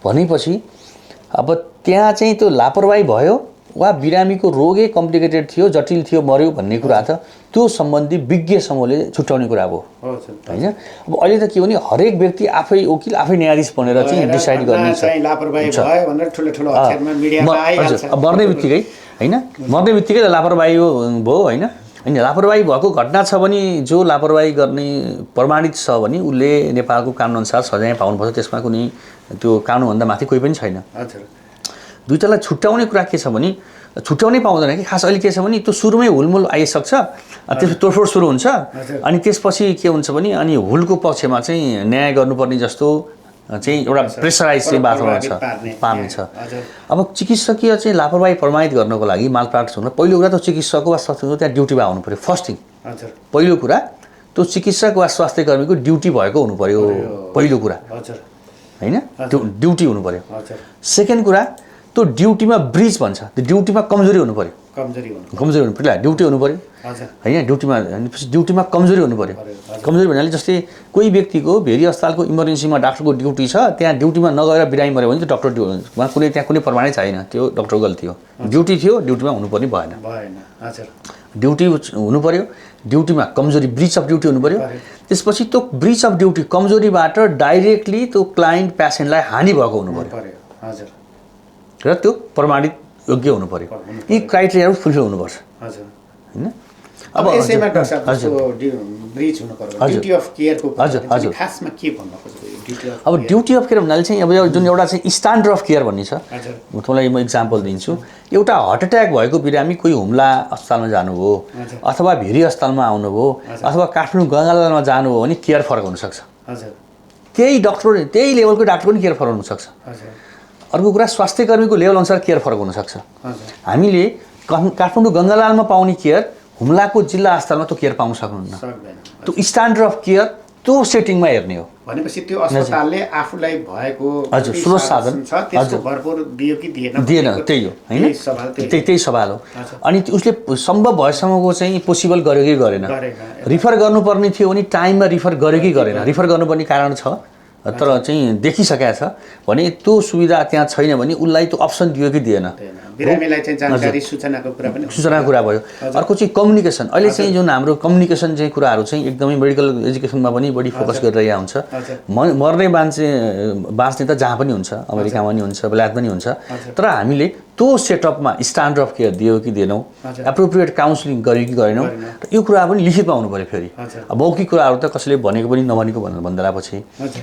भनेपछि अब त्यहाँ चाहिँ त्यो लापरवाही भयो वा बिरामीको रोगै कम्प्लिकेटेड थियो जटिल थियो मर्यो भन्ने कुरा त त्यो सम्बन्धी विज्ञ समूहले छुट्याउने कुरा हो हैन अब अहिले त के भने हरेक व्यक्ति आफै वकिल आफै न्यायाधीश बनेर चाहिँ डिसाइड गर्ने छ
लापरवाही भयो भनेर ठुलो ठुलो अक्षरमा मिडियामा आइहाल्छ
मर्ने बित्तिकै हैन मर्ने बित्तिकै लापरवाही भयो हैन अनि लापरवाही भएको घटना छ भने जो लापरवाही गर्ने प्रमाणित छ भने उसले नेपालको कानुनअनुसार सजाय पाउनुपर्छ त्यसमा कुनै त्यो कानुनभन्दा माथि कोही पनि छैन दुईटालाई छुट्याउने कुरा के छ भने छुट्याउनै पाउँदैन कि खास अहिले के छ भने त्यो सुरुमै हुलमुल आइसक्छ त्यसपछि तोडफोड सुरु हुन्छ अनि त्यसपछि के हुन्छ भने अनि हुलको पक्षमा चाहिँ न्याय गर्नुपर्ने जस्तो चाहिँ एउटा प्रेसराइज चाहिँ वातावरण छ पार्ने छ अब चिकित्सकीय चाहिँ लापरवाही प्रमाणित गर्नको लागि मालप्र्याक्टिस हुन पहिलो कुरा त चिकित्सक वा स्वास्थ्य त्यहाँ ड्युटीमा आउनु पर्यो फर्स्ट थिङ पहिलो कुरा त्यो चिकित्सक वा स्वास्थ्य कर्मीको ड्युटी भएको हुनु पर्यो पहिलो कुरा हैन त्यो ड्युटी हुनु पर्यो सेकेन्ड कुरा त्यो ड्युटीमा ब्रिज भन्छ त्यो ड्युटीमा कमजोरी हुनु पर्यो कमजोरी हुनु पर्यो ड्युटी हुनु पर्यो हैन ड्युटीमा कमजोरी हुनु पर्यो कमजोरी भन्नाले जस्तै कोही व्यक्तिको भेरी अस्पतालको इमर्जेन्सीमा डाक्टरको ड्युटी छ त्यहाँ ड्युटीमा नगएर बिरामी मर्यो भने त्यो डाक्टर उहाँ त्यहाँ कुनै प्रमाणित छैन त्यो डाक्टरको गल्ती हो ड्युटी थियो ड्युटीमा हुनुपर्ने भएन ड्युटी हुनु पर्यो ड्युटीमा कमजोरी ब्रिच अफ ड्युटी हुनु पर्यो त्यसपछि त्यो ब्रिच अफ ड्युटी कमजोरीबाट डाइरेक्टली त्यो क्लाइन्ट पेसेन्टलाई हानि भएको हुनु पर्यो र त्यो प्रमाणित योग्य हुनु पर्यो यी क्राइटेरियाहरू फुलफिल हुनुपर्छ हैन
अब यसैमा डाक्टर साहब ब्रिज हुनु पर्यो ड्युटी अफ केयरको खासमा के भन्नु खोजेको
अब ड्युटी अफ केयर भन्नाले चाहिँ अब जुन एउटा चाहिँ स्ट्यान्डर्ड अफ केयर भन्ने छ म तपाईँलाई म इक्जाम्पल दिन्छु एउटा हार्ट एट्याक भएको बिरामी कोही हुम्ला अस्पतालमा जानुभयो अथवा भेरी अस्पतालमा आउनुभयो अथवा काठमाडौँ गङ्गालालमा जानुभयो भने केयर फरक हुनसक्छ त्यही डक्टर त्यही लेभलको डाक्टर पनि केयर फरक हुनसक्छ अर्को कुरा स्वास्थ्य कर्मीको लेभल अनुसार केयर फरक हुनसक्छ हामीले काठमाडौँ गङ्गालालमा पाउने केयर हुम्लाको जिल्ला अस्पतालमा त्यो केयर पाउन सक्नुहुन्न त्यो स्ट्यान्डर्ड अफ केयर त्यो सेटिङमा हेर्ने हो
भनेपछि त्यो अस्पतालले आफूलाई भएको
हजुर स्रोत साधन
त्यसको भरपुर दियो कि
दिएन त्यही हो हैन त्यही सवाल हो अनि उसले सम्भव भएसम्मको चाहिँ पोसिबल गर्यो कि गरेन रिफर गर्नुपर्ने थियो भने टाइममा रिफर गर्यो कि गरेन रिफर गर्नुपर्ने कारण छ तर चाहिँ देखिसकेको छ भने त्यो सुविधा त्यहाँ छैन भने उसलाई त्यो अप्सन दियो कि दिएन
बिरामीलाई चाहिँ जानकारी सूचनाको
कुरा भयो अर्को चाहिँ कम्युनिकेसन अहिले चाहिँ जुन हाम्रो कम्युनिकेसन चाहिँ कुराहरू चाहिँ एकदमै मेडिकल एजुकेसनमा पनि बढी फोकस गरिरहेको हुन्छ मर्ने मान्छे बाँच्ने त जहाँ पनि हुन्छ अमेरिकामा पनि हुन्छ बेलायत पनि हुन्छ तर हामीले त्यो सेटअपमा स्ट्यान्डर्ड अफ केयर दियो कि दिएनौँ एप्रोप्रिएट काउन्सिलिङ गर्यो कि गरेनौँ र यो कुरा पनि लिखितमा आउनु पऱ्यो फेरि मौखिक कुराहरू त कसैले भनेको पनि नभनेको भन्दा पछि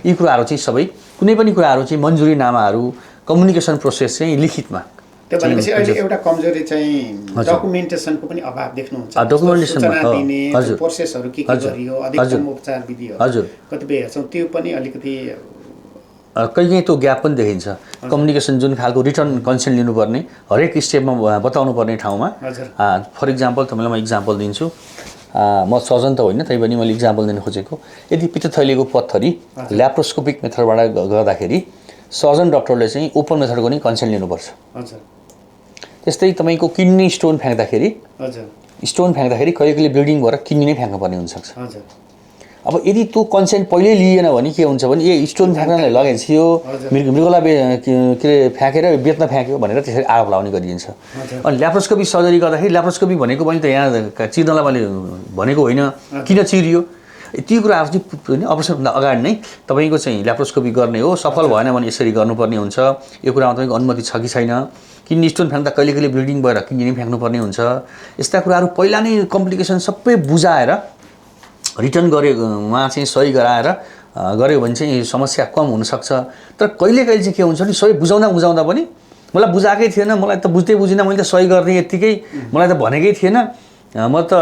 यी कुराहरू चाहिँ सबै कुनै पनि कुराहरू चाहिँ मन्जुरीनामाहरू कम्युनिकेसन प्रोसेस चाहिँ लिखितमा
त्यो भनेपछि अहिले एउटा कमजोरी चाहिँ डकुमेन्टेसनको पनि अभाव देख्नुहुन्छ डकुमेन्टेसन प्रोसेसहरू के गरियो अधिकतम उपचार विधिहरू कतिपय छौँ त्यो पनि अलिकति
कहिले त्यो ग्याप पनि देखिन्छ कम्युनिकेसन जुन खालको रिटर्न कन्सेन्ट लिनुपर्ने हरेक स्टेपमा बताउनु पर्ने ठाउँमा फर इक्जाम्पल तपाईँलाई म इक्जाम्पल दिन्छु म सर्जन त होइन तैपनि मैले इक्जाम्पल दिन खोजेको यदि पित्तथैलीको पत्थरी ल्याप्रोस्कोपिक मेथडबाट गर्दाखेरि सर्जन डक्टरले चाहिँ ओपन मेथडको नि कन्सेन्ट लिनुपर्छ त्यस्तै तपाईँको किडनी स्टोन फ्याँक्दाखेरि कहिले कहिले ब्लिडिङ भएर किडनी नै फ्याँक्नुपर्ने हुनसक्छ अब यदि त्यो कन्सेन्ट पहिल्यै लिएन भने के हुन्छ भने ए स्टोन फ्याँक्नलाई लगेको थियो मृगला के अरे फ्याँकेर बेच्न फ्याँक्यो भनेर त्यसरी आरोप लगाउने गरिन्छ अनि ल्याप्रोस्कोपी सर्जरी गर्दाखेरि ल्याप्रोस्कोपी भनेको पनि त यहाँ चिर्नलाई मैले भनेको होइन किन चिरियो ती कुराहरू चाहिँ अपरेसनभन्दा अगाडि नै तपाईँको चाहिँ ल्याप्रोस्कोपी गर्ने हो सफल भएन भने यसरी गर्नुपर्ने हुन्छ यो कुरामा तपाईँको अनुमति छ कि छैन किडनी स्टोन फ्याँक्दा कहिले कहिले ब्लिडिङ भएर किडनी नै फ्याँक्नुपर्ने हुन्छ यस्ता कुराहरू पहिला नै कम्प्लिकेसन सबै बुझाएर रिटर्न गरे उहाँ चाहिँ सही गराएर गऱ्यो भने चाहिँ समस्या कम हुनसक्छ तर कहिले कहिले चाहिँ के हुन्छ भने सही बुझाउँदा पनि मलाई बुझाएकै थिएन मलाई त बुझिनँ मैले त सही गर्ने यत्तिकै मलाई त भनेकै थिएन म त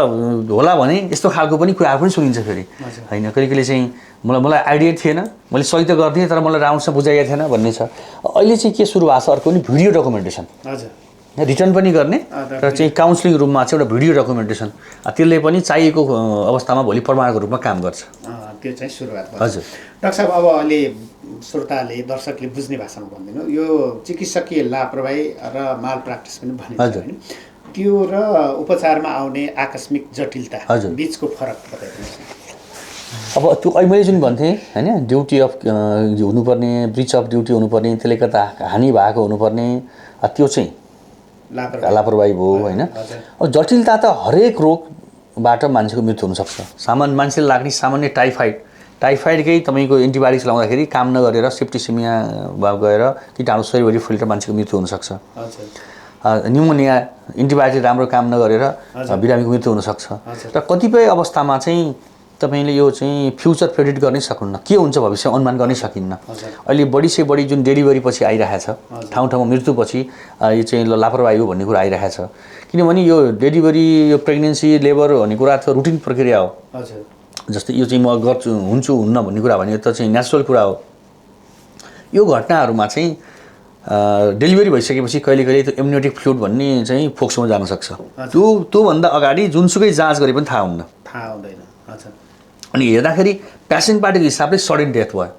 होला भने यस्तो खालको पनि कुराहरू पनि सुनिन्छ फेरि होइन कहिले कहिले चाहिँ मलाई आइडिया थिएन मैले सही त गर्थेँ तर मलाई राम्रोसँग बुझाइएको थिएन भन्ने छ अहिले चाहिँ के सुरु भएको छ अर्को नि भिडियो डकुमेन्टेसन रिटर्न पनि गर्ने र चाहिँ काउन्सिलिङ रुममा चाहिँ एउटा भिडियो डकुमेन्टेसन त्यसले पनि चाहिएको अवस्थामा भोलि प्रमाणको रूपमा काम गर्छ
त्यो चाहिँ सुरुवात भयो
हजुर
डाक्टर साहब अब अहिले श्रोताले दर्शकले बुझ्ने भाषामा भनिदिनु यो चिकित्सकीय लापरवाही र माल प्र्याक्टिस पनि भनिन्छ होइन त्यो र उपचारमा आउने आकस्मिक जटिलता बिचको फरक बताइदिनुहोस्
अब त्यो अहिले मैले जुन भन्थेँ होइन ड्युटी अफ हुनुपर्ने ब्रिच अफ ड्युटी हुनुपर्ने त्यसले गर्दा हानि भएको हुनुपर्ने त्यो चाहिँ लापरवाही भयो होइन अब जटिलता त हरेक रोगबाट मान्छेको मृत्यु हुनसक्छ मान्छेले लाग्ने सामान्य टाइफाइडकै तपाईँको एन्टिबायोटिक्स लाउँदाखेरि काम नगरेर सेप्टिसिमिया गएर कीटाणु शरीरभरि फैलेर मान्छेको मृत्यु हुनसक्छ न्युमोनिया एन्टिबायोटिक राम्रो काम नगरेर बिरामीको मृत्यु हुनसक्छ र कतिपय अवस्थामा चाहिँ तपाईँले यो चाहिँ फ्युचर प्रेडिक्ट गर्नै सक्नुहुन्न के हुन्छ भविष्य अनुमान गर्नै सकिन्न अहिले बढी से बढी जुन डेलिभरी पछि आइरहेछ ठाउँ ठाउँमा मृत्युपछि यो चाहिँ लापरवाही हो भन्ने कुरा आइरहेछ किनभने यो डेलिभरी यो प्रेग्नेन्सी लेबर भन्ने कुरा त रुटिन प्रक्रिया हो जस्तै यो चाहिँ म गर्छु हुन्छु हुन्न भन्ने कुरा भने त चाहिँ नेचुरल कुरा हो यो घटनाहरूमा चाहिँ डेलिभरी भइसकेपछि कहिले कहिले त्यो इम्युनिटी फ्लुइड भन्ने चाहिँ फोक्सोमा जान सक्छ त्योभन्दा अगाडि जुनसुकै जाँच गरे पनि थाहा हुँदैन अनि हेर्दाखेरि पेसेन्ट पार्टीको हिसाबले सडन डेथ भयो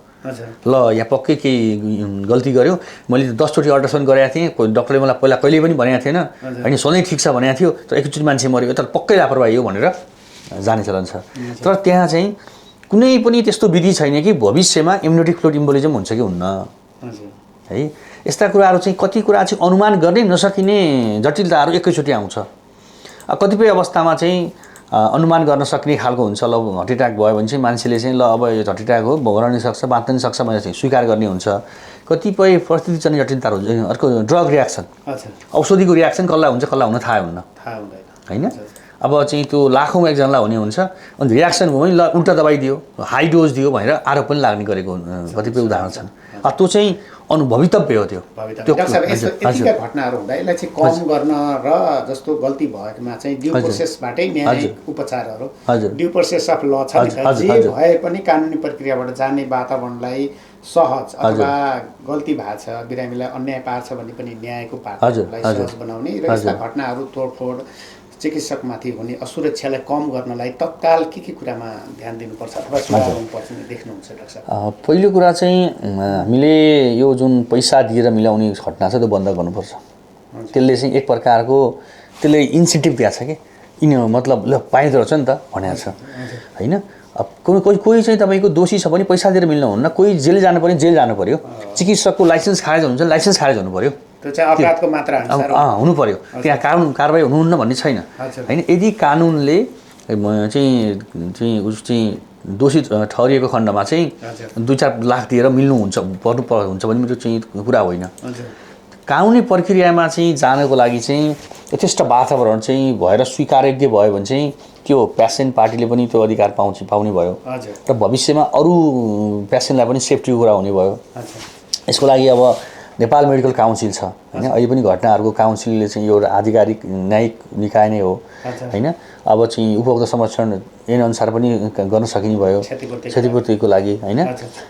ल यहाँ पक्कै केही गल्ती गर्यो मैले 10 चोटि अल्ट्रासाउन्ड गराएको थिएँ डक्टरले मलाई पहिला कहिले पनि भनेको थिएन होइन सधैँ ठिक छ भनेको थियो तर एकचोटि मान्छे मऱ्यो तर पक्कै लापरवाही हो भनेर जाने चलन छ तर त्यहाँ चाहिँ कुनै पनि त्यस्तो विधि छैन कि भविष्यमा इम्युनिटी फ्लुइड इम्बोलिजम हुन्छ कि हुन्न है यस्ता कुराहरू चाहिँ कति कुरा चाहिँ अनुमान गर्नै नसकिने जटिलताहरू एकैचोटि आउँछ कतिपय अवस्थामा चाहिँ अनुमान गर्न सक्ने खालको हुन्छ ल हार्ट एट्याक भयो भने चाहिँ मान्छेले चाहिँ ल अब यो हार्ट एट्याक हो भोग्न सक्छ बाँच्न नि सक्छ भनेर चाहिँ स्वीकार गर्ने हुन्छ कतिपय परिस्थितिजन्य जटिलताहरू हुन्छ अर्को ड्रग रियाक्सन औषधिको रियाक्सन कसलाई हुन्छ कसलाई हुन थाहा हुन्न होइन अब चाहिँ त्यो लाखौँमा एकजनालाई हुने हुन्छ अनि रियाक्सन भयो भने ल उल्टा दबाई दियो हाई डोज दियो भनेर आरोप पनि लाग्ने गरेको कतिपय उदाहरण छन् त्यो चाहिँ भवितव्य हो त्यो
घटनाहरू हुँदा यसलाई चाहिँ कम गर्न र जस्तो गल्ती भएकोमा चाहिँ ड्यू प्रोसेसबाटै न्यायिक उपचारहरू ड्यू प्रोसेस अफ ल छ जे भए पनि कानुनी प्रक्रियाबाट जाने वातावरणलाई सहज अथवा गल्ती भएको छ बिरामीलाई अन्याय पार्छ भन्ने पनि न्यायको पाटोलाई सहज बनाउने र यस्ता घटनाहरू तोडफोड चिकित्सकमाथि हुने असुरक्षालाई कम गर्नलाई तत्काल के कुरामा ध्यान दिनुपर्छ अथवा सुधार गर्नुपर्छ देख्नुहुन्छ डाक्टर साहब
पहिलो कुरा चाहिँ हामीले यो जुन पैसा दिएर मिलाउने घटना छ त्यो बन्द गर्नुपर्छ त्यसले चाहिँ एक प्रकारको त्यसले इन्सेन्टिभ दिएको छ कि मतलब ल पाइँदो रहेछ नि त भनेको छ होइन अब कोही चाहिँ तपाईँको दोषी छ भने पैसा दिएर मिल्नुहुन्न कोही जेल जानु पर्ने जेल जानु पर्यो चिकित्सकको लाइसेन्स खारेज हुन्छ लाइसेन्स खारेज हुनु पर्यो
त्यो चाहिँ अपराधको मात्रा अनुसार
हुनु पर्यो त्यहाँ कानुन कारबाही हुनुहुन्न भन्ने छैन होइन यदि कानुनले चाहिँ दोषी ठहरिएको खण्डमा चाहिँ 2-4 लाख दिएर मिल्नुहुन्छ हुन्छ भने मेरो चाहिँ कुरा होइन कानुनी प्रक्रियामा चाहिँ जानको लागि चाहिँ यथेष्ट वातावरण चाहिँ भएर स्वीकार्य भयो भने चाहिँ त्यो पेसेन्ट पार्टीले पनि त्यो अधिकार पाउने भयो र भविष्यमा अरू पेसेन्टलाई पनि सेफ्टीको कुरा हुने भयो यसको लागि अब नेपाल मेडिकल काउन्सिल छ होइन, अहिले पनि घटनाहरूको काउन्सिलले चाहिँ एउटा आधिकारिक न्यायिक निकाय नै हो होइन। अब चाहिँ उपभोक्ता संरक्षण ऐनअनुसार पनि गर्न सकिने भयो क्षतिपूर्तिको लागि होइन।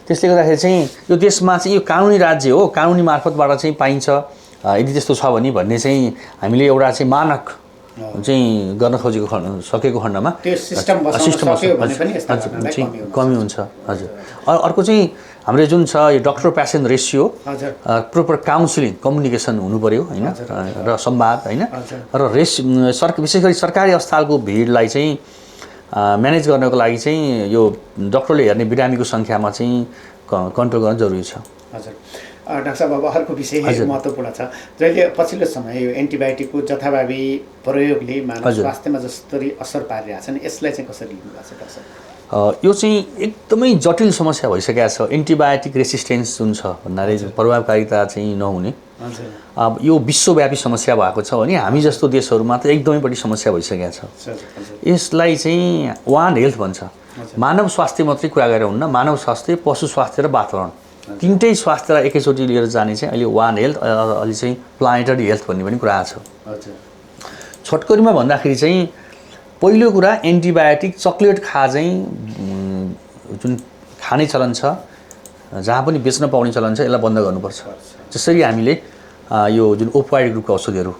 त्यसले गर्दाखेरि चाहिँ यो देशमा चाहिँ यो कानुनी राज्य हो, कानुनी मार्फतबाट चाहिँ पाइन्छ। यदि त्यस्तो छ भने भन्ने चाहिँ हामीले एउटा चाहिँ मानक चाहिँ गर्न सकेको खण्डमा सिस्टम चाहिँ कमी हुन्छ। हजुर, अर्को चाहिँ हाम्रो जुन छ यो doctor patient ratio, proper counselling communication हुनु पर्यो होइन, र संवाद होइन, र विशेष गरी सरकारी अस्पतालको भिडलाई चाहिँ म्यानेज गर्नको लागि चाहिँ यो डक्टरले हेर्ने बिरामीको सङ्ख्यामा चाहिँ कन्ट्रोल गर्न जरुरी छ।
हजुर डाक्टर साहब, अब अर्को विषय महत्त्वपूर्ण छ, जहिले पछिल्लो समय यो एन्टिबायोटिकको जथाभावी प्रयोगले मानव स्वास्थ्यमा जसरी असर पारिरहेको छ नि, यसलाई चाहिँ कसरी लिनु भएको छ डाक्टर साहब?
यो चाहिँ एकदमै जटिल समस्या भइसकेको छ। एन्टिबायोटिक रेसिस्टेन्स जुन छ भन्नाले प्रभावकारिता चाहिँ नहुने, अब यो विश्वव्यापी समस्या भएको छ भने हामी जस्तो देशहरूमा त एकदमै बढी समस्या भइसकेको छ। यसलाई चाहिँ वान हेल्थ भन्छ। मानव स्वास्थ्य मात्रै कुरा गरेर हुन्न, मानव स्वास्थ्य, पशु स्वास्थ्य र वातावरण तीनटै स्वास्थ्यलाई एकैचोटि लिएर जाने चाहिँ अहिले वान हेल्थ, अलि चाहिँ प्लानेटरी हेल्थ भन्ने पनि कुरा छ। छोटकरीमा भन्दाखेरि चाहिँ पहिलो कुरा एन्टिबायोटिक चक्लेट चाहिँ जुन खाने चलन छ, जहाँ पनि बेच्न पाउने चलन छ, यसलाई बन्द गर्नुपर्छ। जसरी हामीले यो जुन ओपोइड ग्रुपको औषधिहरू,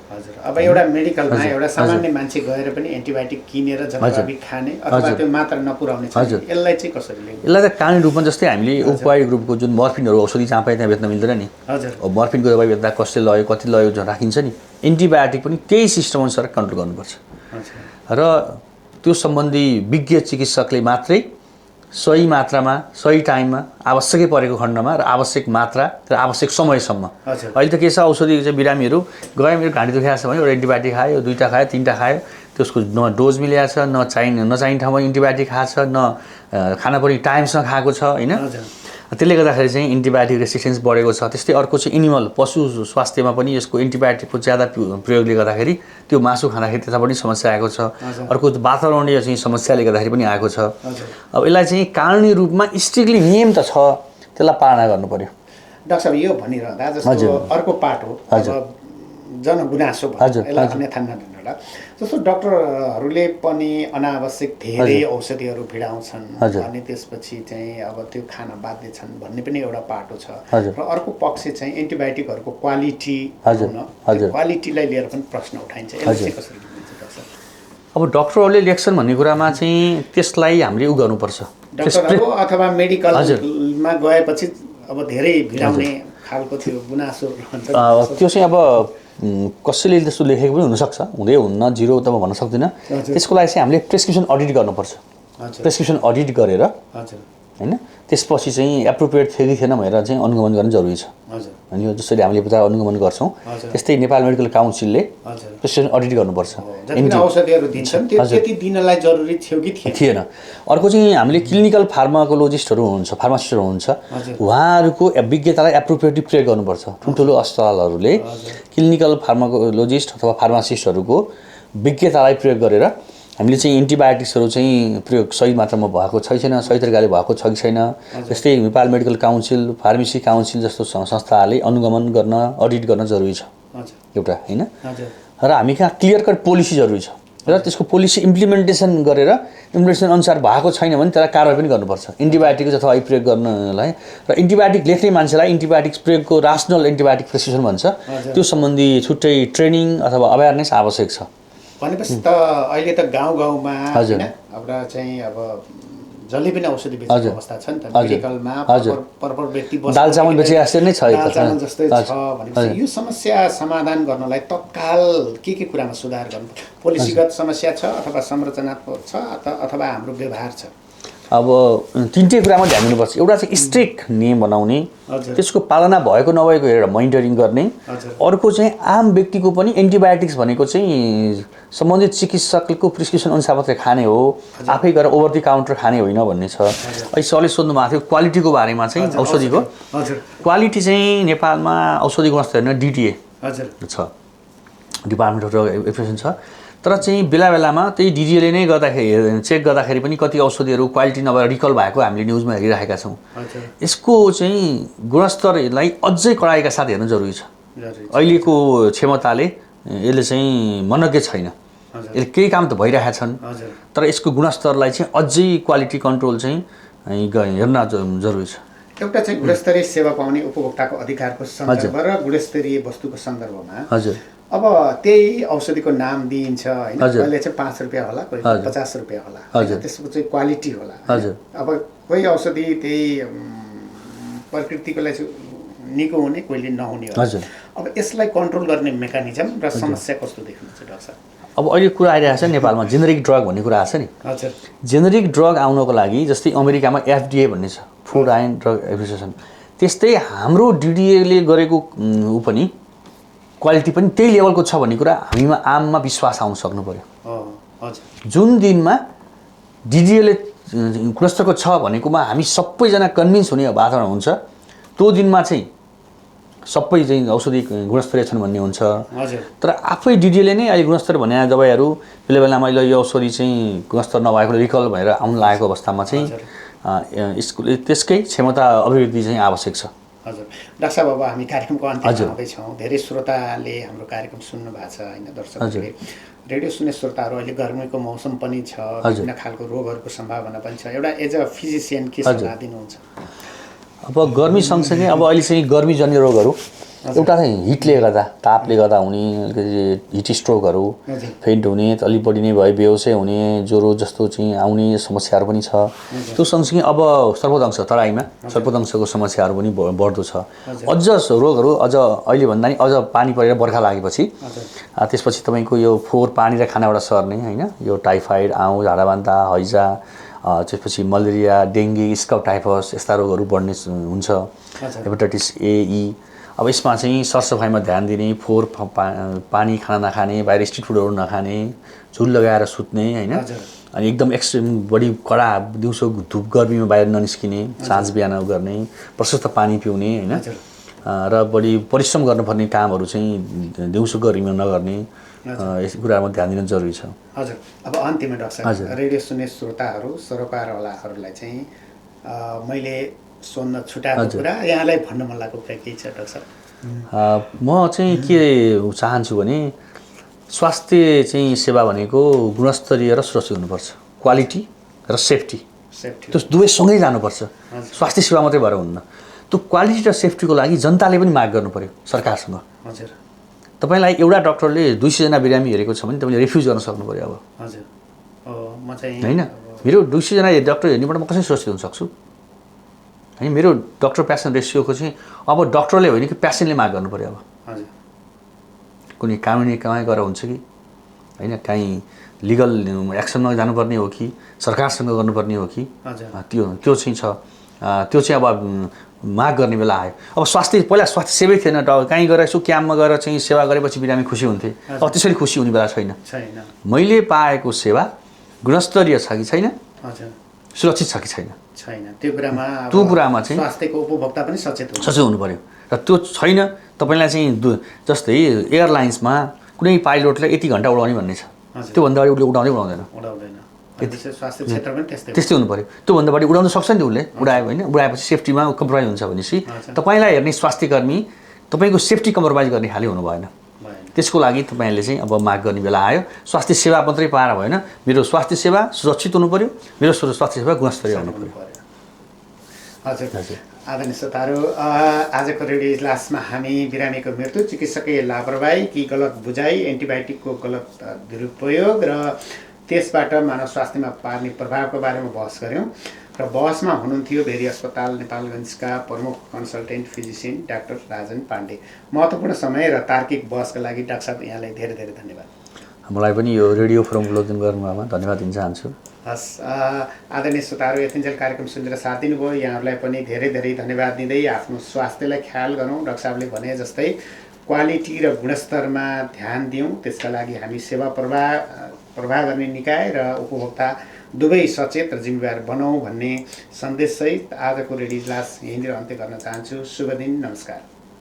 अब एउटा मेडिकलमा एउटा सामान्य मान्छे गएर पनि एन्टिबायोटिक किनेर जथाभावी खाने अथवा त्यो मात्रा नपुर्याउने छ, यसलाई चाहिँ कसरी लिने?
यसलाई त कानुनी रूपमा जस्तै हामीले ओपोइड ग्रुपको जुन मर्फिनहरू औषधि जहाँ पाए त्यहाँ बेच्न मिल्दैन नि। मर्फिनको दबाई बेच्दा कसले लयो कति लयो राखिन्छ नि। एन्टिबायोटिक पनि त्यही सिस्टम अनुसार कन्ट्रोल गर्नुपर्छ र त्यो सम्बन्धी विज्ञ चिकित्सकले मात्रै सही मात्रामा सही टाइममा आवश्यकै परेको खण्डमा र आवश्यक मात्रा र आवश्यक समयसम्म। अहिले त के छ, औषधि चाहिँ बिरामीहरू गयो, मेरो घाँटी दुखाएको छ भने एउटा एन्टिबायोटिक खायो, 2टा खायो, 3टा खायो, त्यसको न डोज मिलेको छ, नचाहिने ठाउँमा एन्टिबायोटिक खाएको छ, न खाना पनि टाइमसँग खाएको छ होइन। त्यसले गर्दाखेरि चाहिँ एन्टिबायोटिक रेसिस्टेन्स बढेको छ। त्यस्तै अर्को चाहिँ एनिमल पशु स्वास्थ्यमा पनि यसको एन्टिबायोटिकको ज्यादा प्रयोगले गर्दाखेरि त्यो मासु खाँदाखेरि त्यता पनि समस्या आएको छ। अर्को वातावरणीय चाहिँ समस्याले गर्दाखेरि पनि आएको छ। अब यसलाई चाहिँ कानुनी रूपमा स्ट्रिक्टली नियम त छ, त्यसलाई पालना गर्नु पर्यो।
डाक्टर साहब, यो भनिरहँदा जस्तो अर्को पाटो जनगुनासो यसलाई अन्यथा नलिनुहोला, जस्तो डक्टरहरूले पनि अनावश्यक धेरै औषधिहरू भिडाउँछन् अनि त्यसपछि चाहिँ अब त्यो खान बाध्य छन् भन्ने पनि एउटा पाटो छ। र अर्को पक्ष चाहिँ एन्टिबायोटिकहरूको क्वालिटी, क्वालिटीलाई लिएर पनि प्रश्न उठाइन्छ, यसलाई चाहिँ कसरी लिनुहुन्छ डाक्टर साहब?
अब डक्टरहरूले लेख्छन् भन्ने कुरामा चाहिँ त्यसलाई हामीले गर्नुपर्छ।
डक्टरहरू अथवा मेडिकलमा गएपछि अब धेरै भिडाउने खालको त्यो गुनासो रहन्छ,
त्यो चाहिँ अब कसैले त्यस्तो लेखेको पनि हुनसक्छ, हुँदै हुन्न, जिरो त म भन्न सक्दिनँ। त्यसको लागि चाहिँ हामीले प्रेस्क्रिप्सन अडिट गर्नुपर्छ। प्रेस्क्रिप्सन अडिट गरेर होइन, त्यसपछि चाहिँ एप्रोप्रिएट थियो कि थिएन भनेर चाहिँ अनुगमन गर्न जरुरी छ। अनि यो जसरी हामीले बजार अनुगमन गर्छौँ त्यस्तै नेपाल मेडिकल काउन्सिलले प्रेस्क्रिप्सन अडिट गर्नुपर्छ।
औषधिहरू दिन्छन् त्यो त्यति दिनलाई जरुरी थियो कि
थिएन। अर्को चाहिँ हामीले क्लिनिकल फार्माकोलोजिस्टहरू हुनुहुन्छ, फार्मासिस्टहरू हुनुहुन्छ, उहाँहरूको विज्ञतालाई एप्रोप्रिएटली प्रयोग गर्नुपर्छ। ठुल्ठुलो अस्पतालहरूले क्लिनिकल फार्माकोलोजिस्ट अथवा फार्मासिस्टहरूको विज्ञतालाई प्रयोग गरेर हामीले चाहिँ एन्टिबायोटिक्सहरू चाहिँ प्रयोग सही मात्रामा भएको छ कि छैन, सही तरिकाले भएको छ कि छैन, जस्तै Nepal medical council, pharmacy council जस्तो संस्थाहरूले अनुगमन गर्न, अडिट गर्न जरुरी छ एउटा होइन। र हामी कहाँ क्लियर कट पोलिसी जरुरी छ र त्यसको पोलिसी इम्प्लिमेन्टेसन गरेर इम्प्लिमेन्टेसन अनुसार भएको छैन भने त्यसलाई कारवाही पनि गर्नुपर्छ एन्टिबायोटिक अथवा प्रयोग गर्नलाई। र एन्टिबायोटिक लेख्ने मान्छेलाई एन्टिबायोटिक्स प्रयोगको रासनल एन्टिबायोटिक प्रेस्क्रिप्सन भन्छ, त्यो सम्बन्धी छुट्टै ट्रेनिङ अथवा अवेरनेस आवश्यक छ।
भनेपछि त अहिले त गाउँमा हैन अब चाहिँ अब जसले पनि औषधि बेच्ने अवस्था छ नि त, मेडिकलमा परपर व्यक्ति बस्छ,
दाल चामल बेचे जस्तै नै छ,
दाल चामल जस्तै छ। भनेपछि यो समस्या समाधान गर्नलाई तत्काल के कुरामा सुधार गर्नु? पोलिसीगत समस्या छ अथवा संरचनात्मक छ अथवा हाम्रो व्यवहार छ?
अब तीनटै कुरामा ध्यान दिनुपर्छ। एउटा चाहिँ स्ट्रिक्ट नियम बनाउने, त्यसको पालना भएको नभएको हेरेर मोनिटरिङ गर्ने। अर्को चाहिँ आम व्यक्तिको पनि एन्टिबायोटिक्स भनेको चाहिँ सम्बन्धित चिकित्सकको प्रिस्क्रिप्सन अनुसार मात्रै खाने हो, आफै गएर ओभर द काउन्टर खाने होइन भन्ने छ। अहिले सरले सोध्नु भएको थियो क्वालिटीको बारेमा चाहिँ औषधिको। क्वालिटी चाहिँ नेपालमा औषधि गुणस्तर हेर्न डिटिए छ, डिपार्टमेन्ट अफ ड्रग एडमिनिस्ट्रेसन छ। तर चाहिँ बेला बेलामा त्यही डिडिएले नै गर्दाखेरि चेक गर्दाखेरि पनि कति औषधिहरू क्वालिटी नभएर रिकल भएको हामीले न्युजमा हेरिरहेका छौँ। यसको चाहिँ गुणस्तरलाई अझै कडाइका साथ हेर्नु जरुरी छ। अहिलेको क्षमताले यसले चाहिँ मनज्ञ छैन, यसले केही काम त भइरहेका छन्, तर यसको गुणस्तरलाई चाहिँ अझै क्वालिटी कन्ट्रोल चाहिँ हेर्न जरुरी छ।
एउटा चाहिँ गुणस्तरीय सेवा पाउने उपभोक्ताको अधिकारको सन्दर्भ र गुणस्तरीय वस्तुको सन्दर्भमा
हजुर
अब त्यही औषधिको नाम दिइन्छ हैन, कहिले चाहिँ 5 रुपैयाँ होला, कहिले 50 रुपैयाँ होला, त्यसको चाहिँ क्वालिटी होला। अब कोही औषधि त्यही प्रकृतिको लागि निको हुने, कहिले नहुने होला। अब यसलाई कन्ट्रोल गर्ने मेकानिजम र समस्या कस्तो देख्नुहुन्छ डाक्टर साहब?
अब अहिले कुरा आइरहेको छ नेपालमा जेनेरिक ड्रग भन्ने कुरा आछ नि।
हजुर,
जेनेरिक ड्रग आउनको लागि जस्तै अमेरिकामा FDA भन्ने छ, फुड एन्ड ड्रग एडमिनिस्ट्रेसन, त्यस्तै हाम्रो डिडिएले गरेको ऊ पनि क्वालिटी पनि त्यही लेभलको छ भन्ने कुरा हामीमा आममा विश्वास आउन सक्नु पर्यो। जुन दिनमा डिडिएले गुणस्तरको छ भनेकोमा हामी सबैजना कन्भिन्स हुने वातावरण हुन्छ, त्यो दिनमा चाहिँ सबै चाहिँ औषधि गुणस्तरीय छन् भन्ने हुन्छ। तर आफै डिडिएले नै अहिले गुणस्तर भने दबाईहरू बेला बेलामा अहिले यो औषधि चाहिँ गुणस्तर नभएकोले रिकल भएर आउन लागेको अवस्थामा चाहिँ यसले त्यसकै क्षमता अभिवृद्धि चाहिँ आवश्यक छ।
हजुर डाक्टर साहब, अब हामी कार्यक्रमको अन्त्यमा आउँदैछौँ। धेरै श्रोताले हाम्रो कार्यक्रम सुन्नु भएको छ हैन, दर्शकहरूले रेडियो सुन्ने श्रोताहरू अहिले गर्मीको मौसम पनि छ, विभिन्न खालको रोगहरूको सम्भावना पनि छ। एउटा एज अ फिजिसियन के सल्लाह दिनुहुन्छ?
अब गर्मी सँगसँगै अब अहिले चाहिँ गर्मीजन्य रोगहरू एउटा चाहिँ हिटले गर्दा, तापले गर्दा हुने हिट स्ट्रोकहरू, फेन्ट हुने, अलिक बढी नै भयो बेहोसै हुने, ज्वरो जस्तो चाहिँ आउने समस्याहरू पनि छ। त्यो सँगसँगै अब सर्पोदंश, तराईमा सर्पोदंशको समस्याहरू पनि बढ्दो छ। अझ रोगहरू अझ अहिले भन्दा नि अझ पानी परेर बर्खा लागेपछि त्यसपछि तपाईँको यो फोहोर पानी र खानाबाट सर्ने हैन, यो टाइफाइड, आउँ, झाडाबान्ता, हैजा, त्यसपछि मलेरिया, डेङ्गी, स्काउट टाइफस यस्ता रोगहरू बढ्ने हुन्छ। Hepatitis A, E। अब यसमा चाहिँ सरसफाइमा ध्यान दिने, फोहोर पानी खाना नखाने, बाहिर स्ट्रिट फुडहरू नखाने, झुल लगाएर सुत्ने हैन, अनि एकदम एक्सट्रिम बढी कडा दिउँसो धुप गर्मीमा बाहिर ननिस्किने, साँझ बिहान गर्ने, प्रशस्त पानी पिउने हैन, र बढी परिश्रम गर्नुपर्ने कामहरू चाहिँ दिउँसो गर्मीमा नगर्ने, यस कुरामा ध्यान दिन जरुरी छ।
हजुर, अब अन्त्यमा डाक्टर साहब, रेडियो सुन्ने श्रोताहरू सरोकारवालाहरूलाई चाहिँ मैले सोध्न छुटाएको कुरा, यहाँलाई भन्न मन लागेको कुरा के छ डाक्टर साहब?
म चाहिँ के चाहन्छु भने स्वास्थ्य चाहिँ सेवा भनेको गुणस्तरीय र सुरक्षित हुनुपर्छ। क्वालिटी र सेफ्टी, त्यो दुवै सँगै जानुपर्छ। स्वास्थ्य सेवा मात्रै भएर हुन्न। त्यो क्वालिटी र सेफ्टीको लागि जनताले पनि माग गर्नु पर्यो सरकारसँग।
हजुर,
तपाईलाई एउटा डाक्टरले 200 जना बिरामी हेरेको छ भने तपाईँले रिफ्युज गर्न सक्नु पर्यो। अब
हजुर, म चाहिँ
हैन, मेरो 200 जना डाक्टर हेर्नेबाट म कसरी सुरक्षित हुन सक्छु? हैन, मेरो डाक्टर पेसेन्ट रेसियोको चाहिँ अब डाक्टरले होइन कि पेसेन्टले माग गर्नु पर्यो। अब
हजुर,
कुनै कानुनी कमाइ गरेर हुन्छ कि हैन, काहीँ लिगल एक्सनमा जानुपर्ने हो कि सरकारसँग गर्नुपर्ने हो कि, त्यो चाहिँ छ। त्यो चाहिँ अब माग गर्ने बेला आयो। अब स्वास्थ्य पहिला स्वास्थ्य सेवै थिएन, कहीँ गएर यसो क्याम्पमा गएर चाहिँ सेवा गरेपछि बिरामी खुसी हुन्थे। अब त्यसरी खुसी हुने बेला छैन। मैले पाएको सेवा गुणस्तरीय छ कि छैन, सुरक्षित छ कि छैन,
त्यो कुरामा चाहिँ स्वास्थ्यको उपभोक्ता पनि सचेत
हुनु पर्यो। र त्यो छैन, तपाईँलाई चाहिँ जस्तै एयरलाइन्समा कुनै पाइलटले यति घन्टा उडाउने भन्ने छ, त्योभन्दा बढी उसले उडाउँदैन। त्यस्तै हुनु पर्यो। त्योभन्दा बढी उडाउन सक्छ नि उसले, उडायो होइन, उडाएपछि सेफ्टीमा कम्प्रोमाइज हुन्छ भनेपछि तपाईँलाई हेर्ने स्वास्थ्यकर्मी तपाईँको सेफ्टी कम्प्रोमाइज गर्ने खालि हुनु भएन। त्यसको लागि तपाईँले चाहिँ अब माग गर्ने बेला आयो। स्वास्थ्य सेवा मात्रै पाएर भएन, मेरो स्वास्थ्य सेवा सुरक्षित हुनु पर्यो, मेरो स्वास्थ्य सेवा गुणस्तरीय हुनु पर्यो।
हजुर, आदरणीय श्रोताहरू, आजको रेडियो इजलासमा हामी बिरामीको मृत्यु, चिकित्सकीय लापरवाही कि गलत बुझाइ, एन्टिबायोटिकको गलत दुरुपयोग र त्यसबाट मानव स्वास्थ्यमा पार्ने प्रभावको बारेमा बहस गऱ्यौँ। र बहसमा हुनुहुन्थ्यो भेरी अस्पताल नेपालगञ्जका प्रमुख consultant physician doctor Rajan Pande. महत्त्वपूर्ण समय र तार्किक बहसका लागि डाक्टर साहब यहाँलाई धेरै धेरै धन्यवाद।
मलाई पनि यो रेडियो फोरम उपलब्ध गर्नुभएमा धन्यवाद दिन चाहन्छु।
हस्, आदरणीय श्रोताहरू, यतिन्जेल कार्यक्रम सुनेर साथ दिनुभयो, यहाँहरूलाई पनि धेरै धेरै धन्यवाद दिँदै आफ्नो स्वास्थ्यलाई ख्याल गरौँ। डाक्टर साहबले भने जस्तै क्वालिटी र गुणस्तरमा ध्यान दिउँ, त्यसका लागि हामी सेवा प्रवाह गर्ने निकाय र उपभोक्ता दुवै सचेत र जिम्मेवार बनाऊ भन्ने सन्देशसहित आजको रेडियो इजलास यहीँनिर अन्त्य गर्न चाहन्छु। शुभ दिन, नमस्कार।